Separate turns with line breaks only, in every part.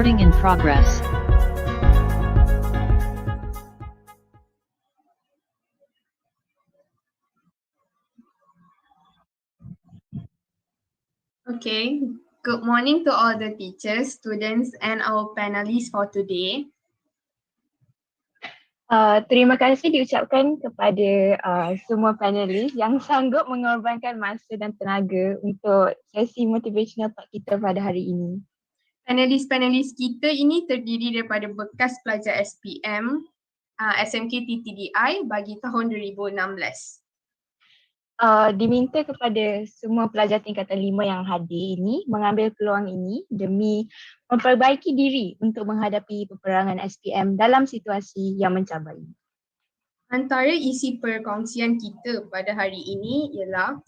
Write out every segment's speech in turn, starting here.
Recording in progress.
Okay, good morning to all the teachers, students and our panelists for today.
Terima kasih diucapkan kepada semua panelis yang sanggup mengorbankan masa dan tenaga untuk sesi motivational talk kita pada hari ini.
Panelis-panelis kita ini terdiri daripada bekas pelajar SPM, SMKTTDI bagi tahun 2016.
Diminta kepada semua pelajar tingkatan 5 yang hadir ini mengambil peluang ini demi memperbaiki diri untuk menghadapi peperangan SPM dalam situasi yang mencabar ini.
Antara isi perkongsian kita pada hari ini ialah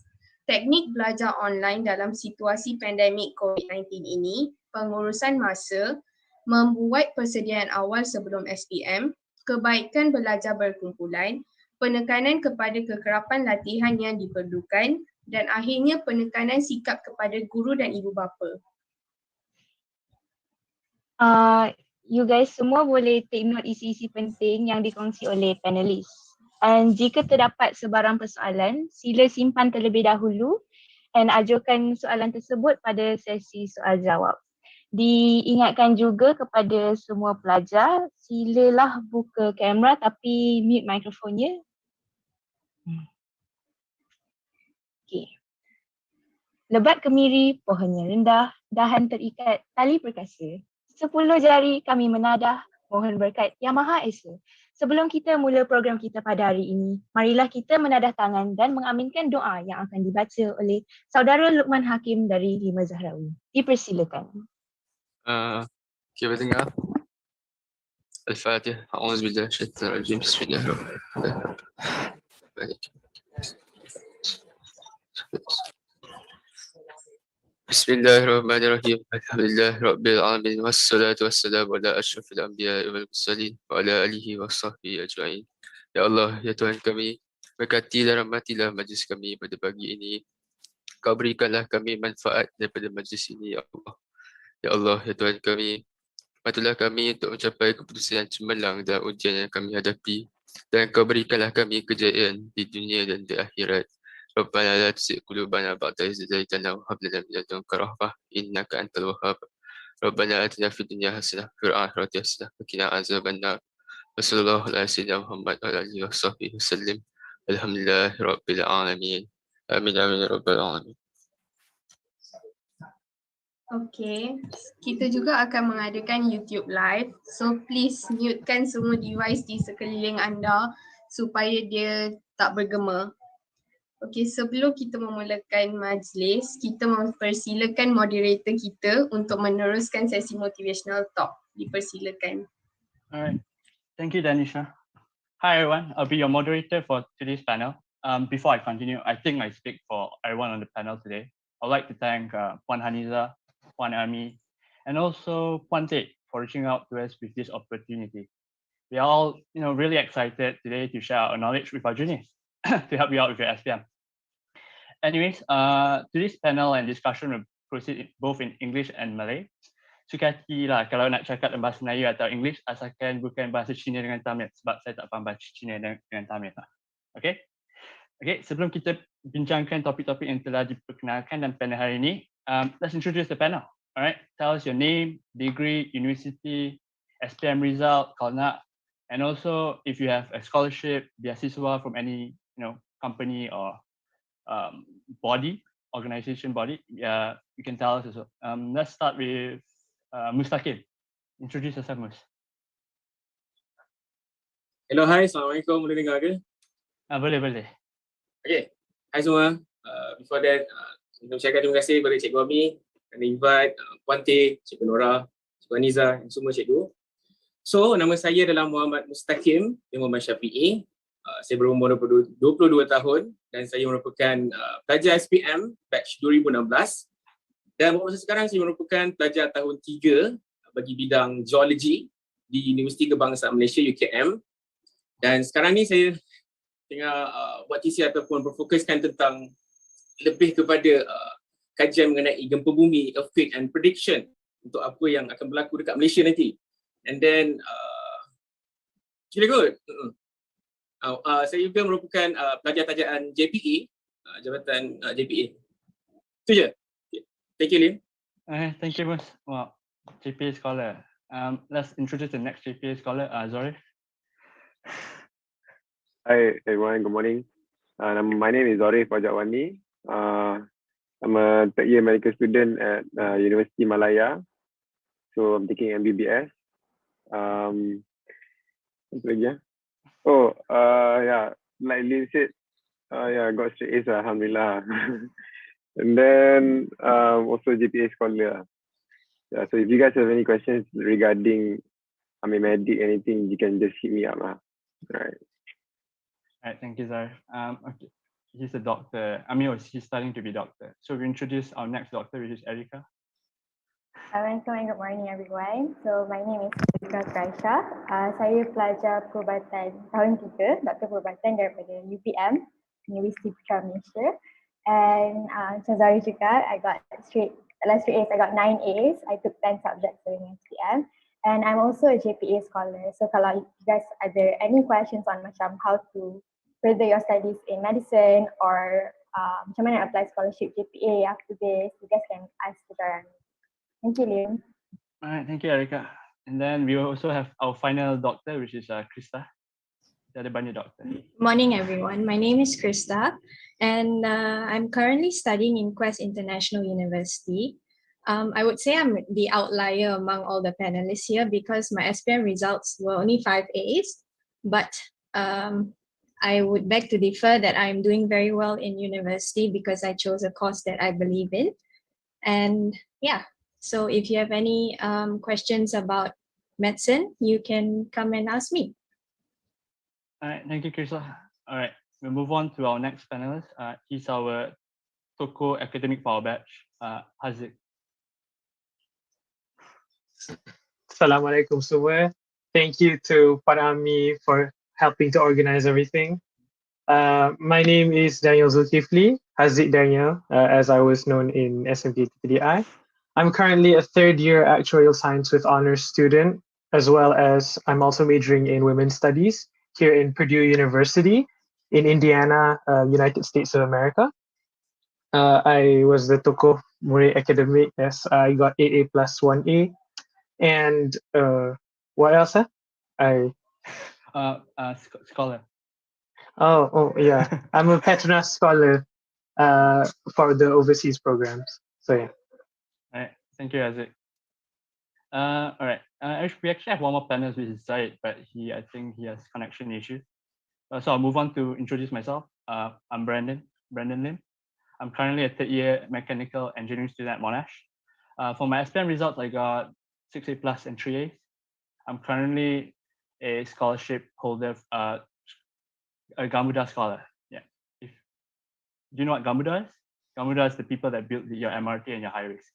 teknik belajar online dalam situasi pandemik COVID-19 ini, pengurusan masa, membuat persediaan awal sebelum SPM, kebaikan belajar berkumpulan, penekanan kepada kekerapan latihan yang diperlukan, dan akhirnya penekanan sikap kepada guru dan ibu bapa.
You guys semua boleh take note isi-isi penting yang dikongsi oleh panelis. And jika terdapat sebarang persoalan, sila simpan terlebih dahulu dan ajukan soalan tersebut pada sesi soal jawab. Diingatkan juga kepada semua pelajar, silalah buka kamera tapi mute mikrofonnya. Okay. Lebat kemiri, pohonnya rendah, dahan terikat, tali perkasa. 10 jari kami menadah, mohon berkat Yang Maha Esa. Sebelum kita mula program kita pada hari ini, marilah kita menadah tangan dan mengaminkan doa yang akan dibaca oleh Saudara Luqman Hakim dari Lima Zahrawi. Dipersilakan.
Okay, berdengar. Al-Fatihah. A'udzubillahi minasyaitonir rajim. Bismillahirrahmanirrahim. Bismillahirrahmanirrahim. Alhamdulillah Rabbil Alamin. Wassalatu wassalamu ala ashrafil anbiya wal mursalin wa ala alihi wa sahbihi ajma'in. Ya Allah, ya Tuhan kami, berkati dan rahmatilah majlis kami pada pagi ini. Kau berikanlah kami manfaat daripada majlis ini, ya Allah. Ya Allah, ya Tuhan kami, bantulah kami untuk mencapai keputusan yang cemerlang dalam ujian yang kami hadapi. Dan kau berikanlah kami kejayaan di dunia dan di akhirat. Rabbana la tuzigh qulubana ba'da idh hadaytana wa hab lana min ladunka rahmah innaka antal wahhab. Rabbana atina fid dunya hasanah wa fil akhirati hasanah wa qina azabannar. Wa sallallahu ala sayyidina Muhammad wa ala alihi wa sahbihi wasallam. Alhamdulillahi rabbil alamin. Amin amin ya rabbal alamin.
Okay, kita juga akan mengadakan YouTube live. So please mutekan semua device di sekeliling anda supaya dia tak bergema. Okay, sebelum kita memulakan majlis, kita mempersilakan moderator kita untuk meneruskan sesi motivational talk. Dipersilakan.
Alright, thank you Danisha. Hi everyone, I'll be your moderator for today's panel. Before I continue, I think I speak for everyone on the panel today. I'd like to thank Puan Haniza, Puan Ami, and also Puan Tate for reaching out to us with this opportunity. We are all, really excited today to share our knowledge with our juniors to help you out with your SPM. Anyways, today's panel and discussion will proceed both in English and Malay. Suka hati lah kalau nak cakap dalam bahasa Melayu atau English, asalkan bukan bahasa Cina dengan Tamil, sebab saya tak faham bahasa Cina dengan Tamil lah. Okay? Okay, sebelum kita bincangkan topik-topik yang telah diperkenalkan dalam panel hari ini, let's introduce the panel. Alright, tell us your name, degree, university, SPM result, kalau nak, and also if you have a scholarship, beasiswa from any company or body, organization body, you can tell us as well. Let's start with Mustaqim. Introduce yourself, Mus.
Hello, hi, Assalamualaikum. Boleh dengar ke?
Boleh.
Okay, hai semua. Before that, saya ucapkan terima kasih kepada Cikgu Ami kerana invite Puan T, Cikgu Nora, Cikgu Aniza dan semua cikgu. So, nama saya adalah Muhammad Mustaqim bin Muhammad Syafi'i. Saya berumur 22 tahun dan saya merupakan pelajar SPM batch 2016. Dan masa sekarang saya merupakan pelajar tahun 3 bagi bidang geologi di Universiti Kebangsaan Malaysia UKM. Dan sekarang ni saya tengah buat tesis ataupun berfokuskan tentang lebih kepada kajian mengenai gempa bumi, earthquake and prediction untuk apa yang akan berlaku dekat Malaysia nanti. And then it's really good. Saya juga merupakan pelajar tajaan JPA, jabatan JPA. Itu je. Thank you, Lim.
Thank you, Mas. Well, JPA scholar. Let's introduce the next JPA scholar, Zorif.
Hi everyone, good morning. My name is Zorif Wajawani. I'm a third year medical student at University Malaya. So I'm taking MBBS. Apa lagi ya? Yeah, like Lynn said, I got straight A's, alhamdulillah. And then also GPA scholar. Yeah, so if you guys have any questions regarding medic, anything, you can just hit me up. Right.
All right, thank you, Zarif. Okay, he's a doctor. He's studying to be a doctor. So we introduce our next doctor, which is Erika.
Good morning, everyone. So my name is Erika Kraisha. Saya pelajar perubatan tahun 3, doktor perubatan daripada UPM, Universiti Putra Malaysia. And macam Zarif juga, I got straight A's. I got 9 A's. I took 10 subjects during SPM. And I'm also a JPA scholar. So kalau you guys ada any questions on macam how to further your studies in medicine or macam mana apply scholarship JPA after this, you guys can ask Anjuran. Thank you, Lim.
All right, thank you, Erika. And then we also have our final doctor, which is Krista. The banyak doctor.
Morning, everyone. My name is Krista, and I'm currently studying in Quest International University. I would say I'm the outlier among all the panelists here because my SPM results were only 5 A's, but I would beg to differ that I'm doing very well in university because I chose a course that I believe in. And yeah, so if you have any questions about medicine, you can come and ask me.
All right, thank you, Krista. All right, we'll move on to our next panelist. He's our Toko Academic Power Batch, Haziq.
Assalamualaikum semua. Thank you to Parami for helping to organize everything. My name is Daniel Zultifli, Haziq Daniel, as I was known in SMKTTDI. I'm currently a third year actuarial science with honors student, as well as I'm also majoring in women's studies here in Purdue University in Indiana, United States of America. I was the Toko Murid Academic. Yes, I got 8A plus 1A. And what else?
Scholar.
Oh yeah. I'm a Petronas scholar for the overseas programs. So yeah.
All right. Thank you, Haziq. All right. We actually have one more panelist, which is Zaid, but I think he has connection issues. So I'll move on to introduce myself. I'm Brandon Lim. I'm currently a third year mechanical engineering student at Monash. For my SPM results, I got 6A plus and 3As. I'm currently a scholarship holder, a Gamuda scholar. Yeah. Do you know what Gamuda is? Gamuda is the people that build your MRT and your highways.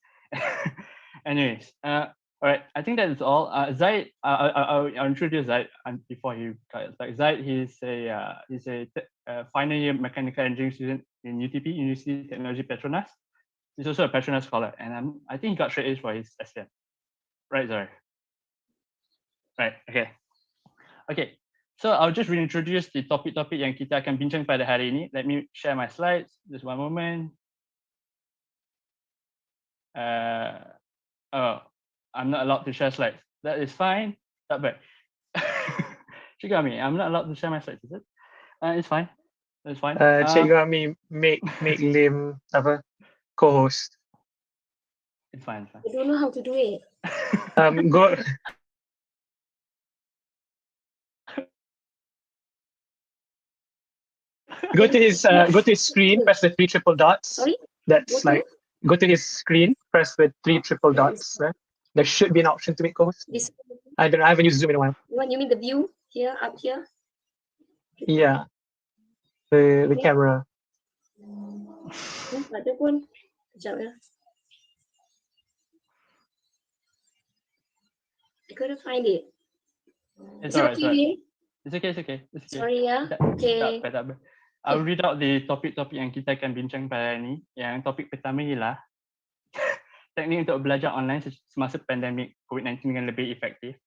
Anyways, all right. I think that is all. Zaid, I'll introduce Zaid before he got back. Zaid, he's a final year mechanical engineering student in UTP, University of Technology Petronas. He's also a Petronas scholar, and I think he got straight A's for his SPM. Right, Zaid? Right. Okay. Okay. So I'll just reintroduce the topic yang kita akan bincang pada hari ini. Let me share my slides. Just one moment. I'm not allowed to share slides. That is fine. Tak bad. Cikgu Ami, I'm not allowed to share my slides, is it? It's fine. It's fine.
Cikgu Ami make Lim co-host.
It's fine. It's fine.
I don't know how to do it.
Go to his screen, press the 3 triple dots.
Sorry?
That's like go to his screen, press the 3 triple dots. Right? There should be an option to make co-host.
This.
I don't know. I haven't used Zoom in a while.
You mean the view here, up here?
Yeah. The camera.
Ada pun. Sekejap ya. I couldn't find it.
It's alright. It's okay.
Sorry ya. Okay.
Tak apa. I'll read out the topik yang kita akan bincang pada hari ini. Yang topik pertama ialah teknik untuk belajar online semasa pandemik COVID-19 dengan lebih efektif.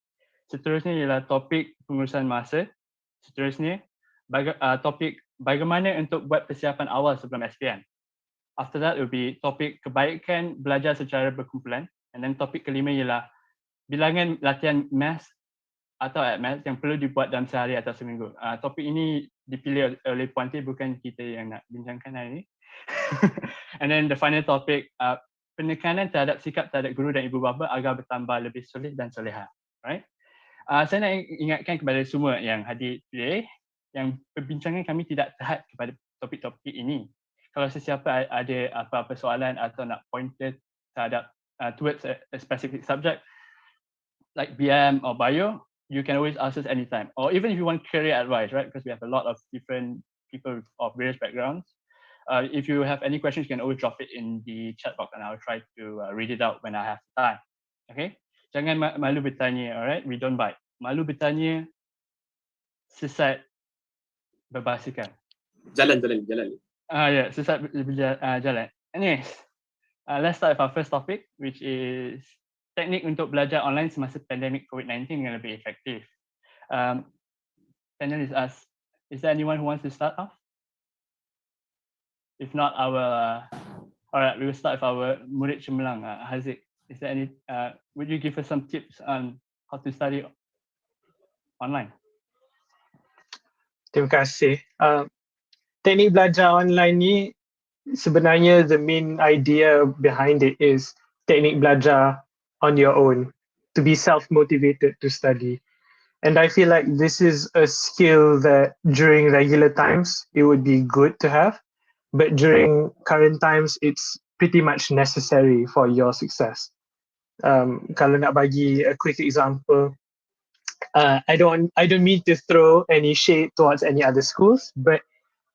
Seterusnya ialah topik pengurusan masa. Seterusnya, topik bagaimana untuk buat persiapan awal sebelum SPM. After that, it will be topik kebaikan belajar secara berkumpulan. And then topik kelima ialah bilangan latihan maths atau maths yang perlu dibuat dalam sehari atau seminggu. Topik ini dipilih oleh Puan T, bukan kita yang nak bincangkan hari ini. And then the final topic, penekanan terhadap sikap terhadap guru dan ibu bapa agar bertambah lebih soleh dan soleha. Right? Saya nak ingatkan kepada semua yang hadir today, yang perbincangan kami tidak terhad kepada topik-topik ini. Kalau sesiapa ada apa-apa soalan atau nak pointer terhadap towards a specific subject like BM or bio, you can always ask us anytime. Or even if you want career advice, right? Because we have a lot of different people of various backgrounds. If you have any questions, you can always drop it in the chat box and I'll try to read it out when I have time. Okay? Jangan malu bertanya, alright? We don't bite. Malu bertanya, sesat berbahasakan.
Jalan.
Yeah, sesat jalan. Anyways, let's start with our first topic, which is teknik untuk belajar online semasa pandemik COVID-19 yang lebih efektif. Panelists ask, is there anyone who wants to start off? If not, alright, we will start with our murid cemerlang, Haziq. Is there any, would you give us some tips on how to study online?
Terima kasih. Teknik belajar online ni sebenarnya the main idea behind it is teknik belajar on your own, to be self-motivated to study. And I feel like this is a skill that during regular times, it would be good to have. But during current times, it's pretty much necessary for your success. Kalau nak bagi a quick example, I don't mean to throw any shade towards any other schools, but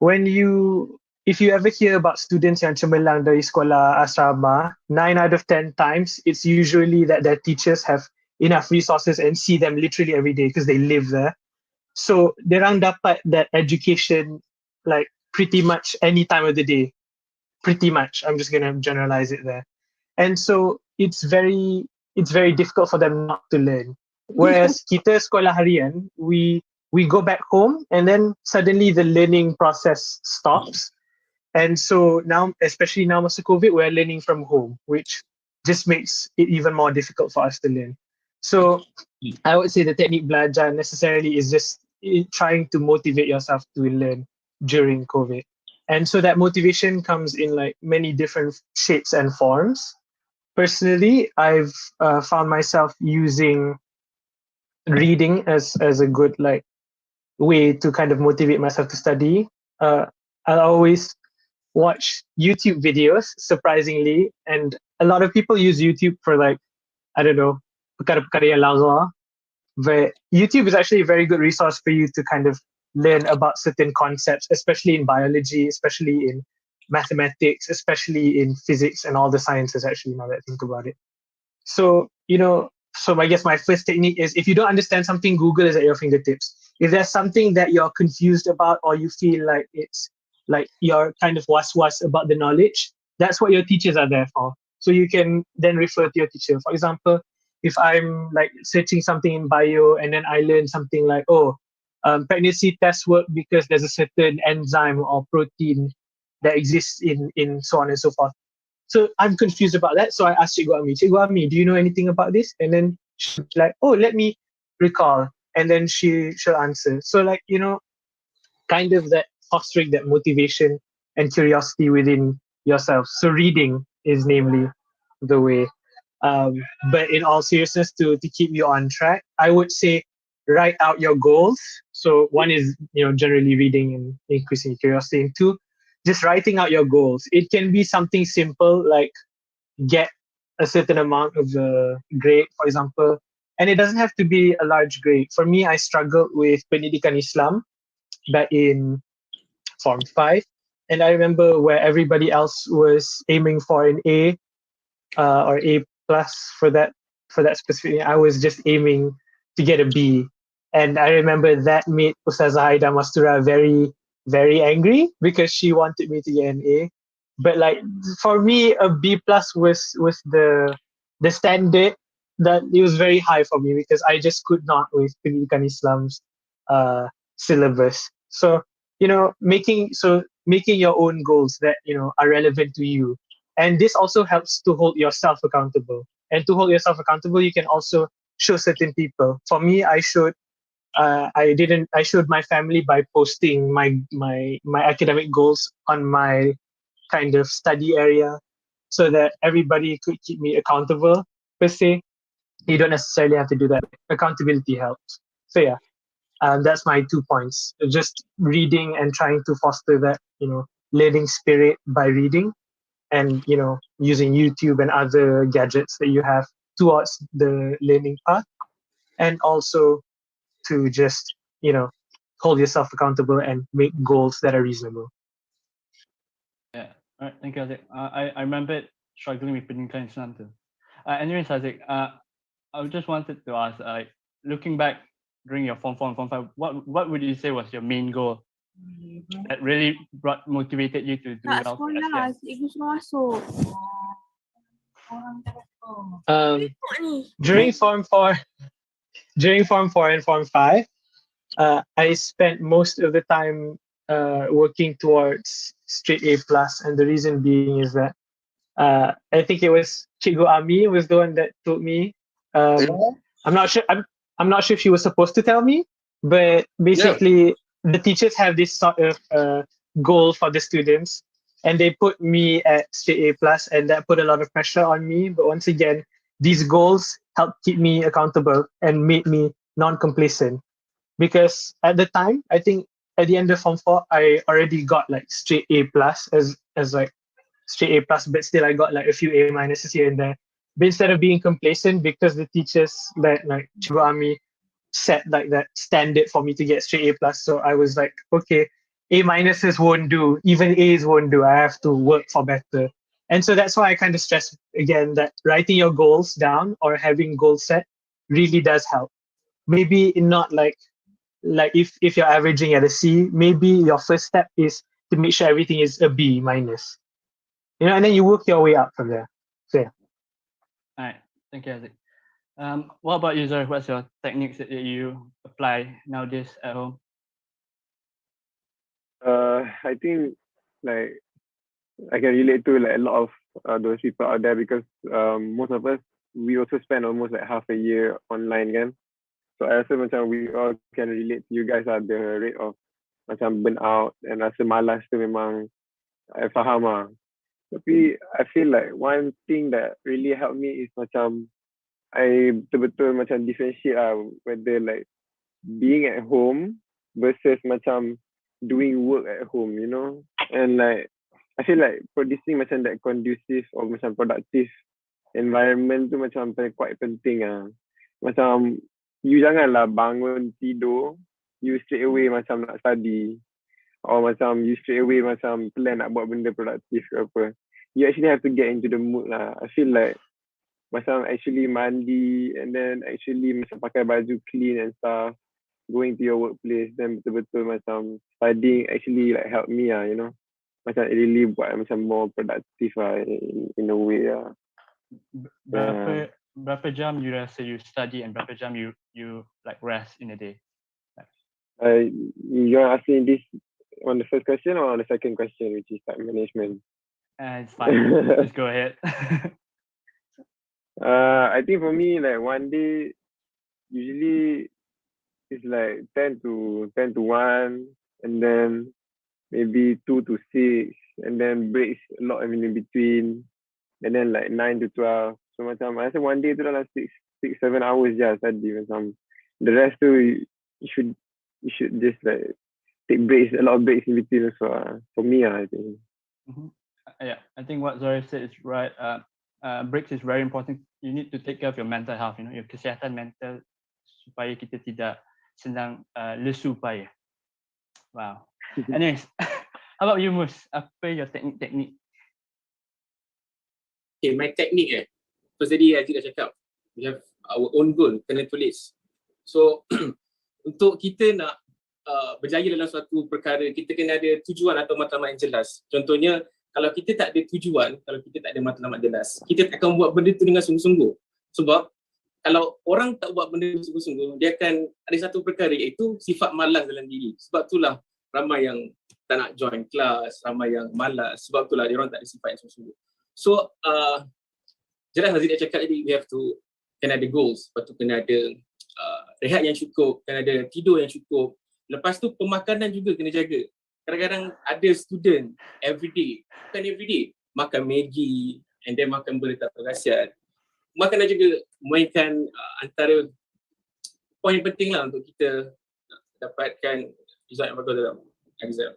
if you ever hear about students yang cemerlang dari sekolah asrama, 9 out of 10 times, it's usually that their teachers have enough resources and see them literally every day because they live there. So, dorang dapat that education like pretty much any time of the day. Pretty much. I'm just going to generalize it there. And so, it's very difficult for them not to learn. Whereas kita sekolah harian, we go back home and then suddenly the learning process stops. And so now, especially now masa COVID, we're learning from home, which just makes it even more difficult for us to learn. So I would say the technique belajar necessarily is just trying to motivate yourself to learn during COVID. And so that motivation comes in like many different shapes and forms. Personally, I've found myself using reading as a good like way to kind of motivate myself to study. I always watch YouTube videos, surprisingly, and a lot of people use YouTube for like, I don't know, perkara-perkara yang lazar. But YouTube is actually a very good resource for you to kind of learn about certain concepts, especially in biology, especially in mathematics, especially in physics and all the sciences, actually, now that I think about it. So, so I guess my first technique is if you don't understand something, Google is at your fingertips. If there's something that you're confused about or you feel like it's like you're kind of was about the knowledge, that's what your teachers are there for. So you can then refer to your teacher. For example, if I'm like searching something in bio and then I learn something like, pregnancy tests work because there's a certain enzyme or protein that exists in so on and so forth. So I'm confused about that. So I asked Cikgu Ami, do you know anything about this? And then she's like, let me recall. And then she'll answer. So like, kind of that fostering that motivation and curiosity within yourself. So reading is namely the way. But in all seriousness, to keep you on track, I would say write out your goals. So one is, generally reading and increasing curiosity. And two, just writing out your goals. It can be something simple like get a certain amount of the grade, for example. And it doesn't have to be a large grade. For me, I struggled with Pendidikan Islam back in Form 5. And I remember where everybody else was aiming for an A or A plus for that specific, I was just aiming to get a B. And I remember that made Ustazah Haida Mastura very, very angry because she wanted me to get an A. But like for me, a B plus was the standard that it was very high for me because I just could not with Pendidikan Islam's syllabus. So making your own goals that are relevant to you, and this also helps to hold yourself accountable. And to hold yourself accountable, you can also show certain people. For me, I showed my family by posting my academic goals on my kind of study area so that everybody could keep me accountable per se. You don't necessarily have to do that. Accountability helps. So yeah, that's my 2 points. Just reading and trying to foster that, learning spirit by reading and, using YouTube and other gadgets that you have towards the learning path. And also to just, hold yourself accountable and make goals that are reasonable.
Yeah, all right, thank you, Azik. I remember struggling with Pendidikan Islam too. Anyways, Azik, I just wanted to ask, looking back during your Form 4 and Form 5, what would you say was your main goal that really motivated you to do well for SPM?
During Form 4 and Form 5, I spent most of the time working towards straight A plus, and the reason being is that I think it was Cikgu Ami was the one that told me. I'm not sure. I'm not sure if she was supposed to tell me, but basically the teachers have this sort of goal for the students, and they put me at straight A plus, and that put a lot of pressure on me. But once again, these goals helped keep me accountable and made me non-complacent. Because at the time, I think at the end of Form 4, I already got like straight A plus as like straight A plus, but still I got like a few A minuses here and there. But instead of being complacent, because the teachers that like Cikgu Ami set like that standard for me to get straight A plus, so I was like, okay, A minuses won't do, even A's won't do. I have to work for better. And so that's why I kind of stress again that writing your goals down or having goals set really does help. Maybe not like if you're averaging at a C, maybe your first step is to make sure everything is a B minus. And then you work your way up from there. So yeah.
All right, thank you, Azik. What about you, Zara? What's your techniques that you apply nowadays at home?
I think like I can relate to like a lot of those people out there because most of us we also spend almost like half a year online kan. So I rasa macam we all can relate to you guys the rate of macam burn out and rasa malas tu memang I faham lah. Tapi I feel like one thing that really helped me is macam I betul-betul macam differentiate whether like being at home versus macam doing work at home, and like I feel like producing macam that conducive or macam productive environment tu macam quite penting macam you janganlah bangun tidur you straight away macam nak study or macam you straight away macam plan nak buat benda produktif ke apa. You actually have to get into the mood lah. I feel like macam actually mandi and then actually macam pakai baju clean and stuff, going to your workplace, then betul-betul macam studying actually like help me macam really buat macam more productive in a way
Berapa jam you rasa you study and berapa jam you like rest in a day?
You are asking this on the first question or on the second question, which is time management?
It's fine. Just go ahead.
I think for me, like one day, usually it's like 10 to 1, and then maybe 2 to 6, and then breaks a lot in between, and then like 9 to 12. So macam I rasa one day tu dalam 6-7 hours je study macam. The rest tu you should just like take breaks, a lot of breaks in between also for me I think.
Yeah, I think what Zara said is right. Breaks is very important. You need to take care of your mental health, your kesihatan mental supaya kita tidak senang lesu payah. Wow. Anyways, how about you, Mus? Apa your teknik?
Okay, my technique first tadi Aziz dah cakap, we have our own goal, kena tulis. So untuk kita nak berjaya dalam suatu perkara, kita kena ada tujuan atau matlamat yang jelas. Contohnya kalau kita tak ada tujuan, kalau kita tak ada matlamat jelas, kita tak akan buat benda tu dengan sungguh-sungguh. Sebab kalau orang tak buat benda tu sungguh-sungguh, dia akan ada satu perkara iaitu sifat malas dalam diri. Sebab itulah ramai yang tak nak join kelas, ramai yang malas. Sebab itulah dia orang tak ada sifat yang sungguh-sungguh. So, jelas Haziq dah cakap tadi, we have to kena ada goals, lepas tu kena ada rehat yang cukup, kena ada tidur yang cukup. Lepas tu pemakanan juga kena jaga. Kadang-kadang ada student everyday, bukan everyday, makan Maggi and then makan benda tak berkhasiat. Makanan juga mainkan antara poin penting lah untuk kita dapatkan result yang bagus dalam exam.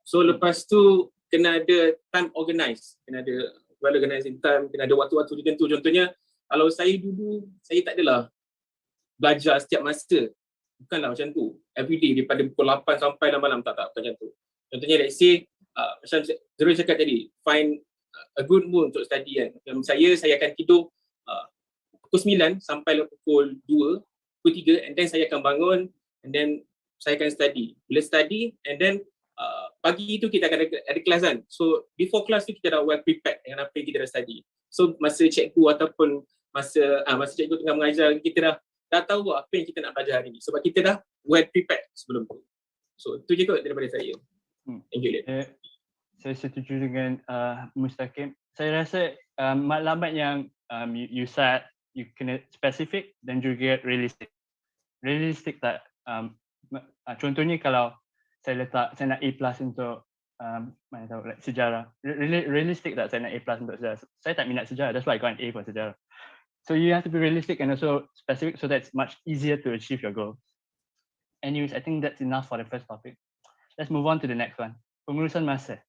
So lepas tu kena ada time organize, kena ada well organizing time, kena ada waktu-waktu tertentu. Contohnya kalau saya dulu, saya tak adalah belajar setiap masa. Bukanlah macam tu. Everyday daripada pukul 8 sampai malam, tak bukan macam tu. Contohnya let's say, macam Zerul cakap tadi, find a good mood untuk study kan. Macam saya akan tidur pukul 9 sampai pukul 2, pukul 3 and then saya akan bangun and then saya akan study. Bila study and then pagi tu kita akan ada kelas kan. So before class tu kita dah well prepared dengan apa yang kita dah study. So masa cikgu ataupun masa cikgu tengah mengajar, kita dah tahu apa yang kita nak belajar hari ni. Sebab kita dah well prepared sebelum tu. So tu je kot daripada saya. Thank you, Lid.
Saya setuju dengan Mustaqim. Saya rasa matlamat yang you set, you kena spesifik dan juga realistik. Realistik tak, contohnya kalau saya nak A+ untuk mana tahu like sejarah. Realistik tak saya nak A+ untuk sejarah? Saya tak minat sejarah, that's why I got an A for sejarah. So you have to be realistic and also specific so that it's much easier to achieve your goal. Anyways, I think that's enough for the first topic. Let's move on to the next one. Pengurusan masa.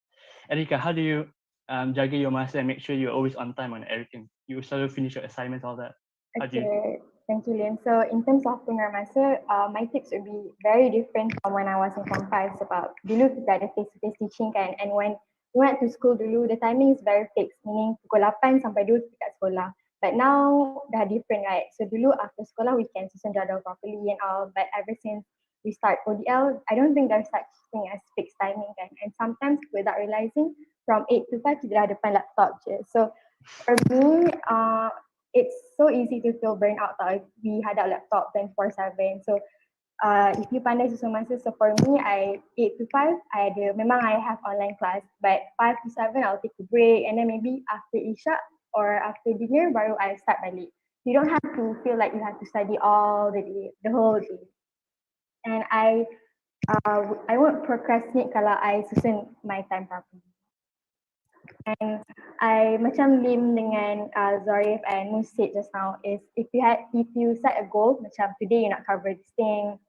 Erika, how do you jaga your masa and make sure you're always on time on everything? You selalu finish your assignments, all that.
Okay, thank you, Liam. So in terms of pengurusan masa, my tips would be very different from when I was in Form 5 sebab dulu kita ada face-to-face teaching kan, and when we went to school dulu, the timing is very fixed, meaning pukul 8 sampai 2 kita kat sekolah. But now dah different, right? So dulu after sekolah we can susun jadual properly and all, but ever since we start ODL, I don't think there's such thing as fixed timing kan. And sometimes without realizing, from 8 to 5 kita dah depan laptop je. So for me, it's so easy to feel burnt out if we hadap laptop 24/7. So if you pandai susun masa, so for me, 8 to 5, memang I have online class, but 5 to 7 I'll take a break, and then maybe after Isha or after dinner baru I start balik. You don't have to feel like you have to study all the day, the whole day. And I won't procrastinate kalau I susun my time properly. And I macam Lim dengan Zorif and Mus said just now is if you set a goal, macam today you nak cover this thing,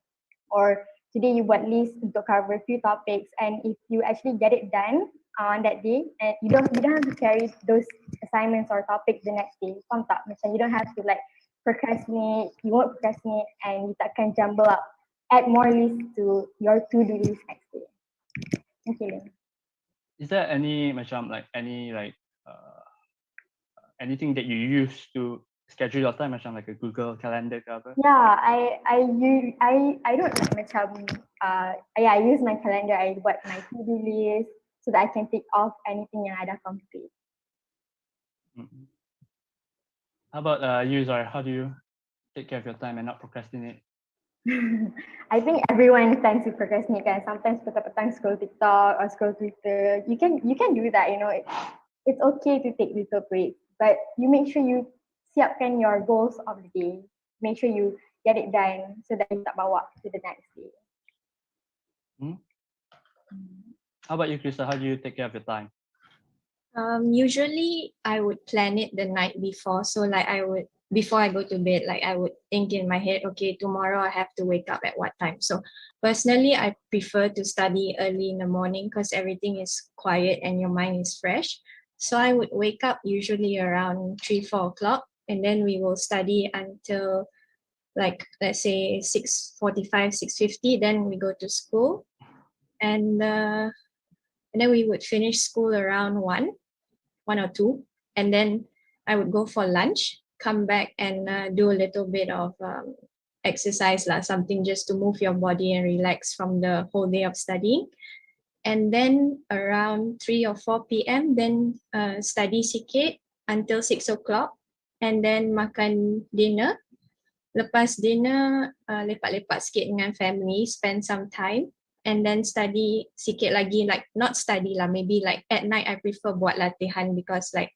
or today you buat list untuk cover a few topics, and if you actually get it done on that day, and you don't have to carry those assignments or topics the next day. Faham tak? Macam you don't have to like procrastinate, you won't procrastinate and you takkan jumble up. Add more list to your to-do list next day. Okay, Lim.
Is there any anything that you use to schedule your time, macam like a Google Calendar ke apa?
Yeah, I don't like macam I use my calendar. I buat my to-do list so that I can tick off anything yang I dah complete.
How about you, Zara? How do you take care of your time and not procrastinate?
I think everyone tends to procrastinate kan. Sometimes petang-petang scroll TikTok or scroll Twitter. You can do that, you know. It's okay to take little breaks, but you make sure you siapkan your goals of the day. Make sure you get it done so that you tak bawa to the next day.
How about you, Krista? How do you take care of your time?
Usually I would plan it the night before. So like before I go to bed, like I would think in my head, okay, tomorrow I have to wake up at what time. So personally, I prefer to study early in the morning because everything is quiet and your mind is fresh. So I would wake up usually around 3-4 o'clock, and then we will study until like, let's say 6:45, 6:50, then we go to school. And then we would finish school around 1 or 2, and then I would go for lunch, come back and do a little bit of exercise, something just to move your body and relax from the whole day of studying. And then around 3 or 4 p.m. then study sikit until 6 o'clock and then makan dinner. Lepas dinner lepak-lepak sikit dengan family, spend some time and then study sikit lagi, like not study lah, maybe like at night I prefer buat latihan because like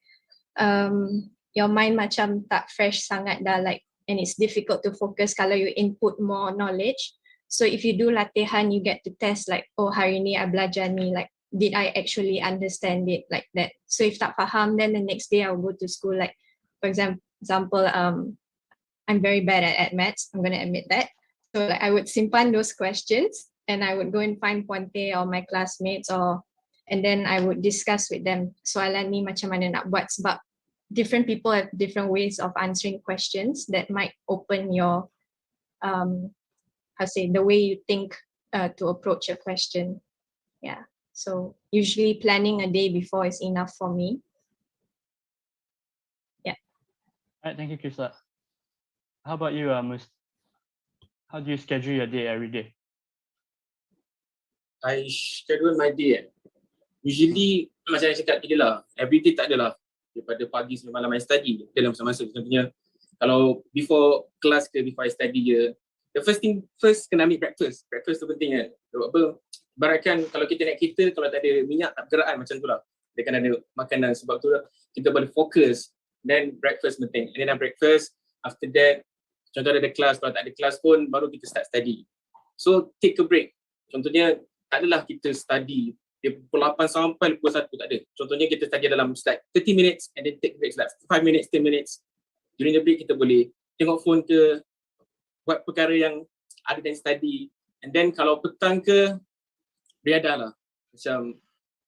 your mind macam tak fresh sangat dah, like, and it's difficult to focus kalau you input more knowledge. So if you do latihan, you get to test like, oh hari ni I belajar ni, like did I actually understand it like that. So if tak faham, then the next day I'll go to school. Like for example, I'm very bad at maths, I'm gonna admit that. So like I would simpan those questions and I would go and find Ponte or my classmates and then I would discuss with them. Soalan ni macam mana nak buat, sebab different people have different ways of answering questions that might open your the way you think to approach a question. Yeah, so usually planning a day before is enough for me. Yeah.
All right, thank you, Krista. How about you, Mus? How do you schedule your day every day?
I schedule my day. Usually macam saya cakap tadi lah, every day tak adalah daripada pagi sampai malam I study dalam masa-masa. Contohnya kalau before class ke before I study je, the first kena ambil breakfast. Breakfast tu penting kan. Sebab apa? Ibaratkan kalau kita naik kereta, kalau tak ada minyak tak bergerak macam tu lah. Dia kan ada makanan, sebab tu lah kita boleh fokus. Then breakfast penting. And then breakfast, after that, contoh ada kelas, kalau tak ada kelas pun baru kita start study. So take a break. Contohnya tak adalah kita study dia pukul 8 sampai pukul 1, tak ada. Contohnya kita study dalam like 30 minutes and then take breaks like 5 minutes, 10 minutes. During the break kita boleh tengok phone ke, buat perkara yang ada dan study. And then kalau petang ke, beriadah lah. Macam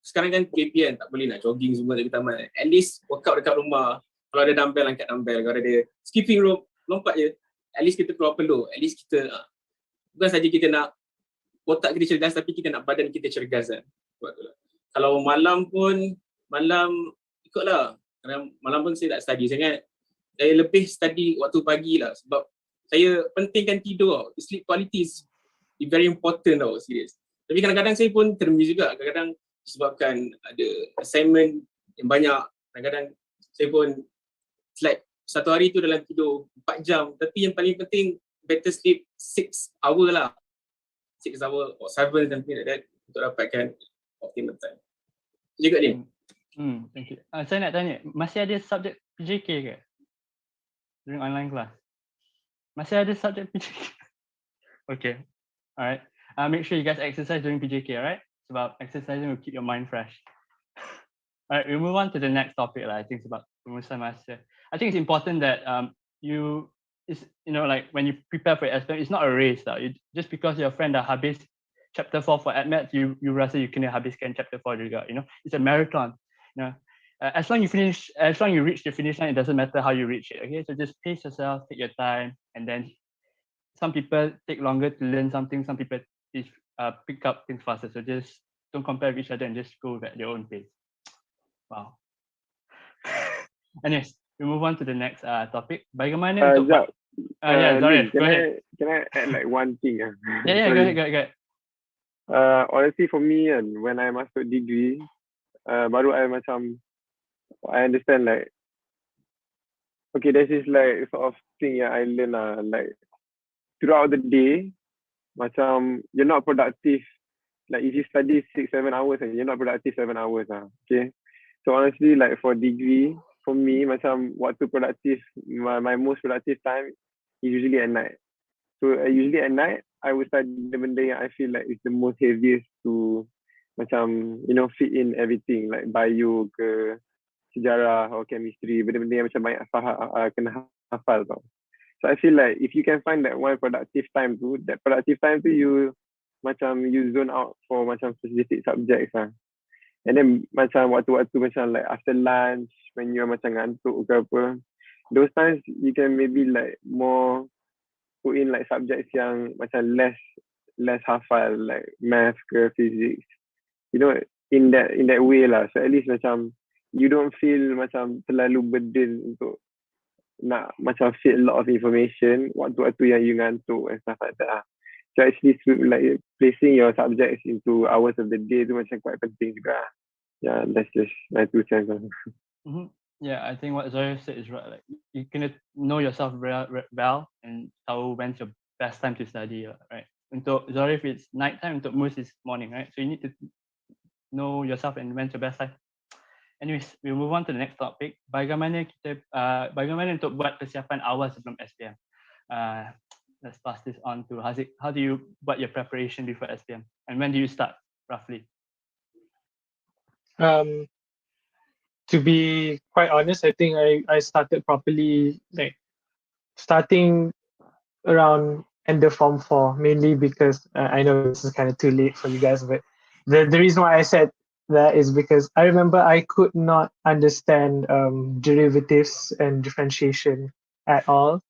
sekarang kan PKP tak boleh nak jogging semua dekat taman. At least workout dekat rumah. Kalau ada dumbbell, angkat dumbbell. Kalau ada skipping rope, lompat je. At least kita keluar peluh. At least kita, bukan saja kita nak otak kita cergas, tapi kita nak badan kita cergas kan. Kalau malam pun, ikutlah. Kadang malam pun saya tak study sangat. Saya lebih study waktu pagi lah. Sebab saya pentingkan tidur. Sleep quality is very important tau, serius. Tapi kadang-kadang saya pun termis juga. Kadang-kadang disebabkan ada assignment yang banyak. Kadang-kadang saya pun like satu hari tu dalam tidur 4 jam. Tapi yang paling penting better sleep 6 hour lah. 6 hour or 7 something like that untuk dapatkan optimum time. Juga ni.
Thank you. Saya nak tanya, masih ada subjek PJK ke? During online class? Masih ada subjek PJK? Okay. Alright. Make sure you guys exercise during PJK, alright? Sebab exercising will keep your mind fresh. Alright, we'll move on to the next topic lah. I think it's about perumusan masa. I think it's important that like when you prepare for your SPM, it's not a race lah. Just because your friend dah habis chapter 4 for AdMath, you rasa you kena habiskan chapter 4 juga. It's a marathon. As long you reach the finish line, it doesn't matter how you reach it. Okay, so just pace yourself, take your time, and then some people take longer to learn something. Some people pick up things faster. So just don't compare with each other and just go at your own pace. Wow. Anyways, we move on to the next topic. Bagaimana untuk
Sorry,
go ahead.
Can I add like one thing?
Yeah, go ahead.
Honestly for me when I masuk degree, baru I understand like, okay, there's this like sort of thing I learn like throughout the day, you're not productive. Like if you study 6-7 hours and you're not productive 7 hours okay. So honestly, like for degree, for me, waktu productive, my most productive time is usually at night. So usually at night, I would study the benda yang I feel like is the most heaviest to fit in everything, like bio ke, sejarah or chemistry, benda-benda yang banyak kena hafal tau. So I feel like if you can find that one productive time tu, you zone out for specific subjects And then waktu-waktu like after lunch, when you're ngantuk ke apa, those times you can maybe like more put in like subjects yang less hafal, like math ke physics. In that way lah. So at least you don't feel terlalu burden untuk nak fit a lot of information waktu-waktu yang you ngantuk and stuff like that. So actually like placing your subjects into hours of the day tu macam quite penting juga. Yeah, that's just my 2 cents.
Yeah, I think what Zoe said is right. Like you can know yourself well and tahu when's your best time to study, right? Untuk Zorif it's nighttime, untuk Mus it's morning, right? So you need to know yourself and when's your best time. Anyways, we'll move on to the next topic. Bagaimana untuk buat persiapan awal sebelum SPM? Let's pass this on to Haziq. How do you buat your preparation before SPM? And when do you start, roughly?
To be quite honest, I think I started properly, like starting around end of Form 4, mainly because I know this is kind of too late for you guys, but the reason why I said that is because I remember I could not understand derivatives and differentiation at all.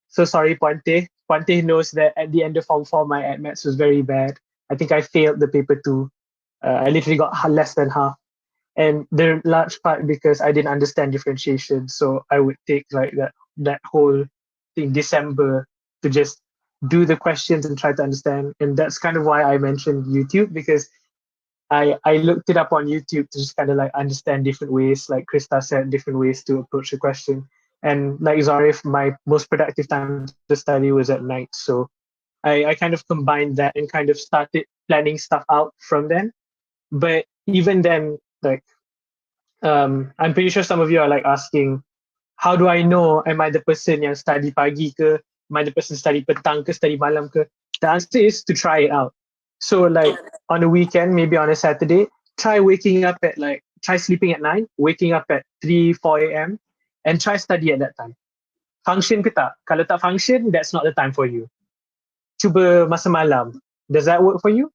So sorry, Puante. Puante knows that at the end of Form 4, my Ad Maths was very bad. I think I failed the paper 2. I literally got less than half. And the large part because I didn't understand differentiation. So I would take like that whole thing December to just do the questions and try to understand. And that's kind of why I mentioned YouTube, because I looked it up on YouTube to just kind of like understand different ways, like Krista said, different ways to approach the question. And like Zarif, my most productive time to study was at night. So I kind of combined that and kind of started planning stuff out from then. But even then, like, I'm pretty sure some of you are like asking, how do I know, am I the person yang study pagi ke? Am I the person study petang ke, study malam ke? The answer is to try it out. So like on a weekend, maybe on a Saturday, try sleeping at 9, waking up at 3, 4 a.m. and try study at that time. Function ke tak? Kalau tak function, that's not the time for you. Cuba masa malam. Does that work for you?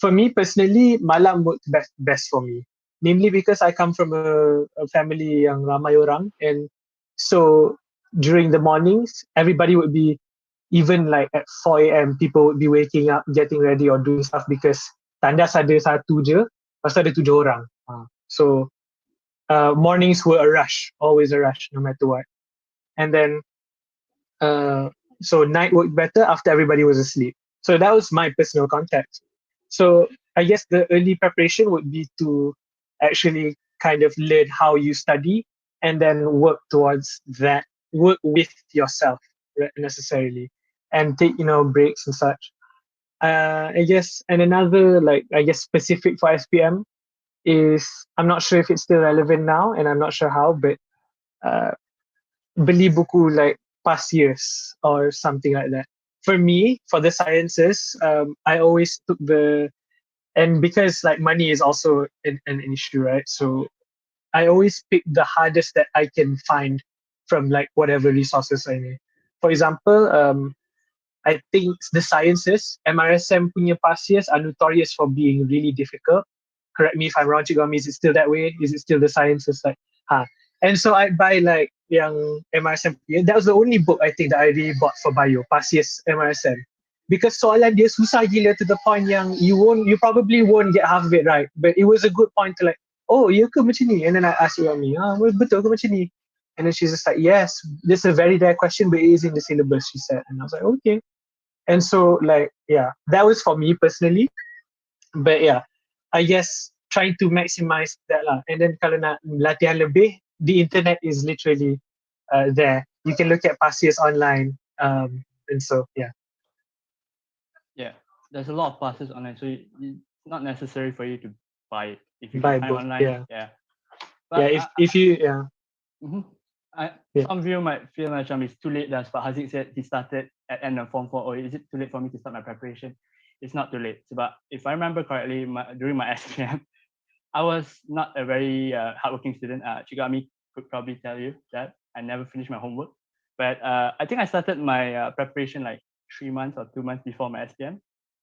For me personally, malam worked best for me. Namely because I come from a family yang ramai orang, and so during the mornings, everybody would be, even like at 4 a.m, people would be waking up, getting ready or doing stuff because tandas ada satu je, lepas tu ada 7 orang. So mornings were a rush, always a rush, no matter what. And then, so night worked better after everybody was asleep. So that was my personal context. So I guess the early preparation would be to actually kind of learn how you study and then work towards that, work with yourself necessarily, and take, breaks and such. I guess, and another, specific for SPM is, I'm not sure if it's still relevant now and I'm not sure how, but beli buku like past years or something like that. For me, for the sciences, I always took and because like money is also an issue, right? So I always pick the hardest that I can find from like whatever resources I need. For example, I think the sciences, MRSM punya past years are notorious for being really difficult. Correct me if I'm wrong, Cikgu Ami, is it still that way? Is it still the sciences And so I buy like yang MRSM. That was the only book I think that I really bought for bio, past year's MRSM. Because soalan dia susah gila to the point yang you probably won't get half of it right. But it was a good point to like, oh, ya ke macam ni? And then I asked Cikgu Ami, betul ke macam ni? And then she's just like, yes, this is a very rare question, but it is in the syllabus, she said. And I was like, okay. And so like, yeah, that was for me personally. But yeah, I guess trying to maximize that lah. And then kalau nak latihan lebih, the internet is literally there. You can look at past years online. And so, yeah.
Yeah, there's a lot of classes online, so it's not necessary for you to buy it. If you
Buy
can find
both,
online,
yeah.
But
if you, yeah.
Some of you might feel like it's too late. That's what Haziq said. He started at end of Form 4. Or is it too late for me to start my preparation? It's not too late. But if I remember correctly, during my SPM, I was not a very hardworking student. Cikgu Ami could probably tell you that I never finished my homework. But I think I started my preparation like 3 months or 2 months before my SPM.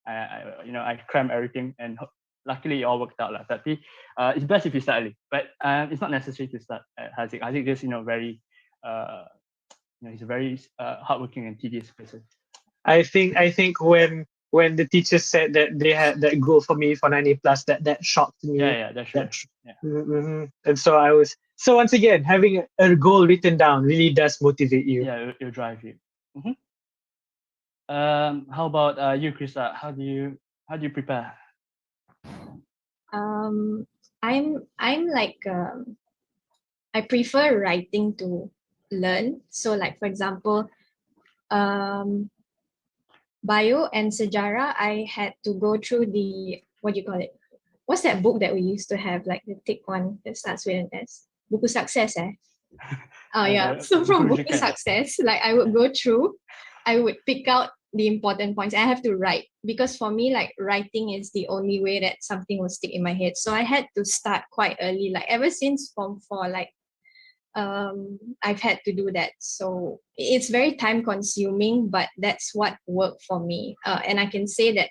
I crammed everything, and luckily it all worked out. Tapi it's best if you start early, but it's not necessary to start at Haziq. Haziq just very he's a very hardworking and tedious person.
I think when the teachers said that they had that goal for me for 90 plus, that shocked me.
Yeah, that's true.
And so once again, having a goal written down really does motivate you.
Yeah, it'll drive you. How about you, Krista? How do you prepare?
I'm like I prefer writing to learn. So like for example, bio and sejarah, I had to go through the, what do you call it? What's that book that we used to have, like the thick one that starts with an S? Buku Sukses, eh? Oh yeah. So from Buku Sukses, like I would go through, I would pick out the important points. I have to write because for me, like writing is the only way that something will stick in my head. So I had to start quite early, like ever since Form 4, like I've had to do that. So it's very time consuming, but that's what worked for me. And I can say that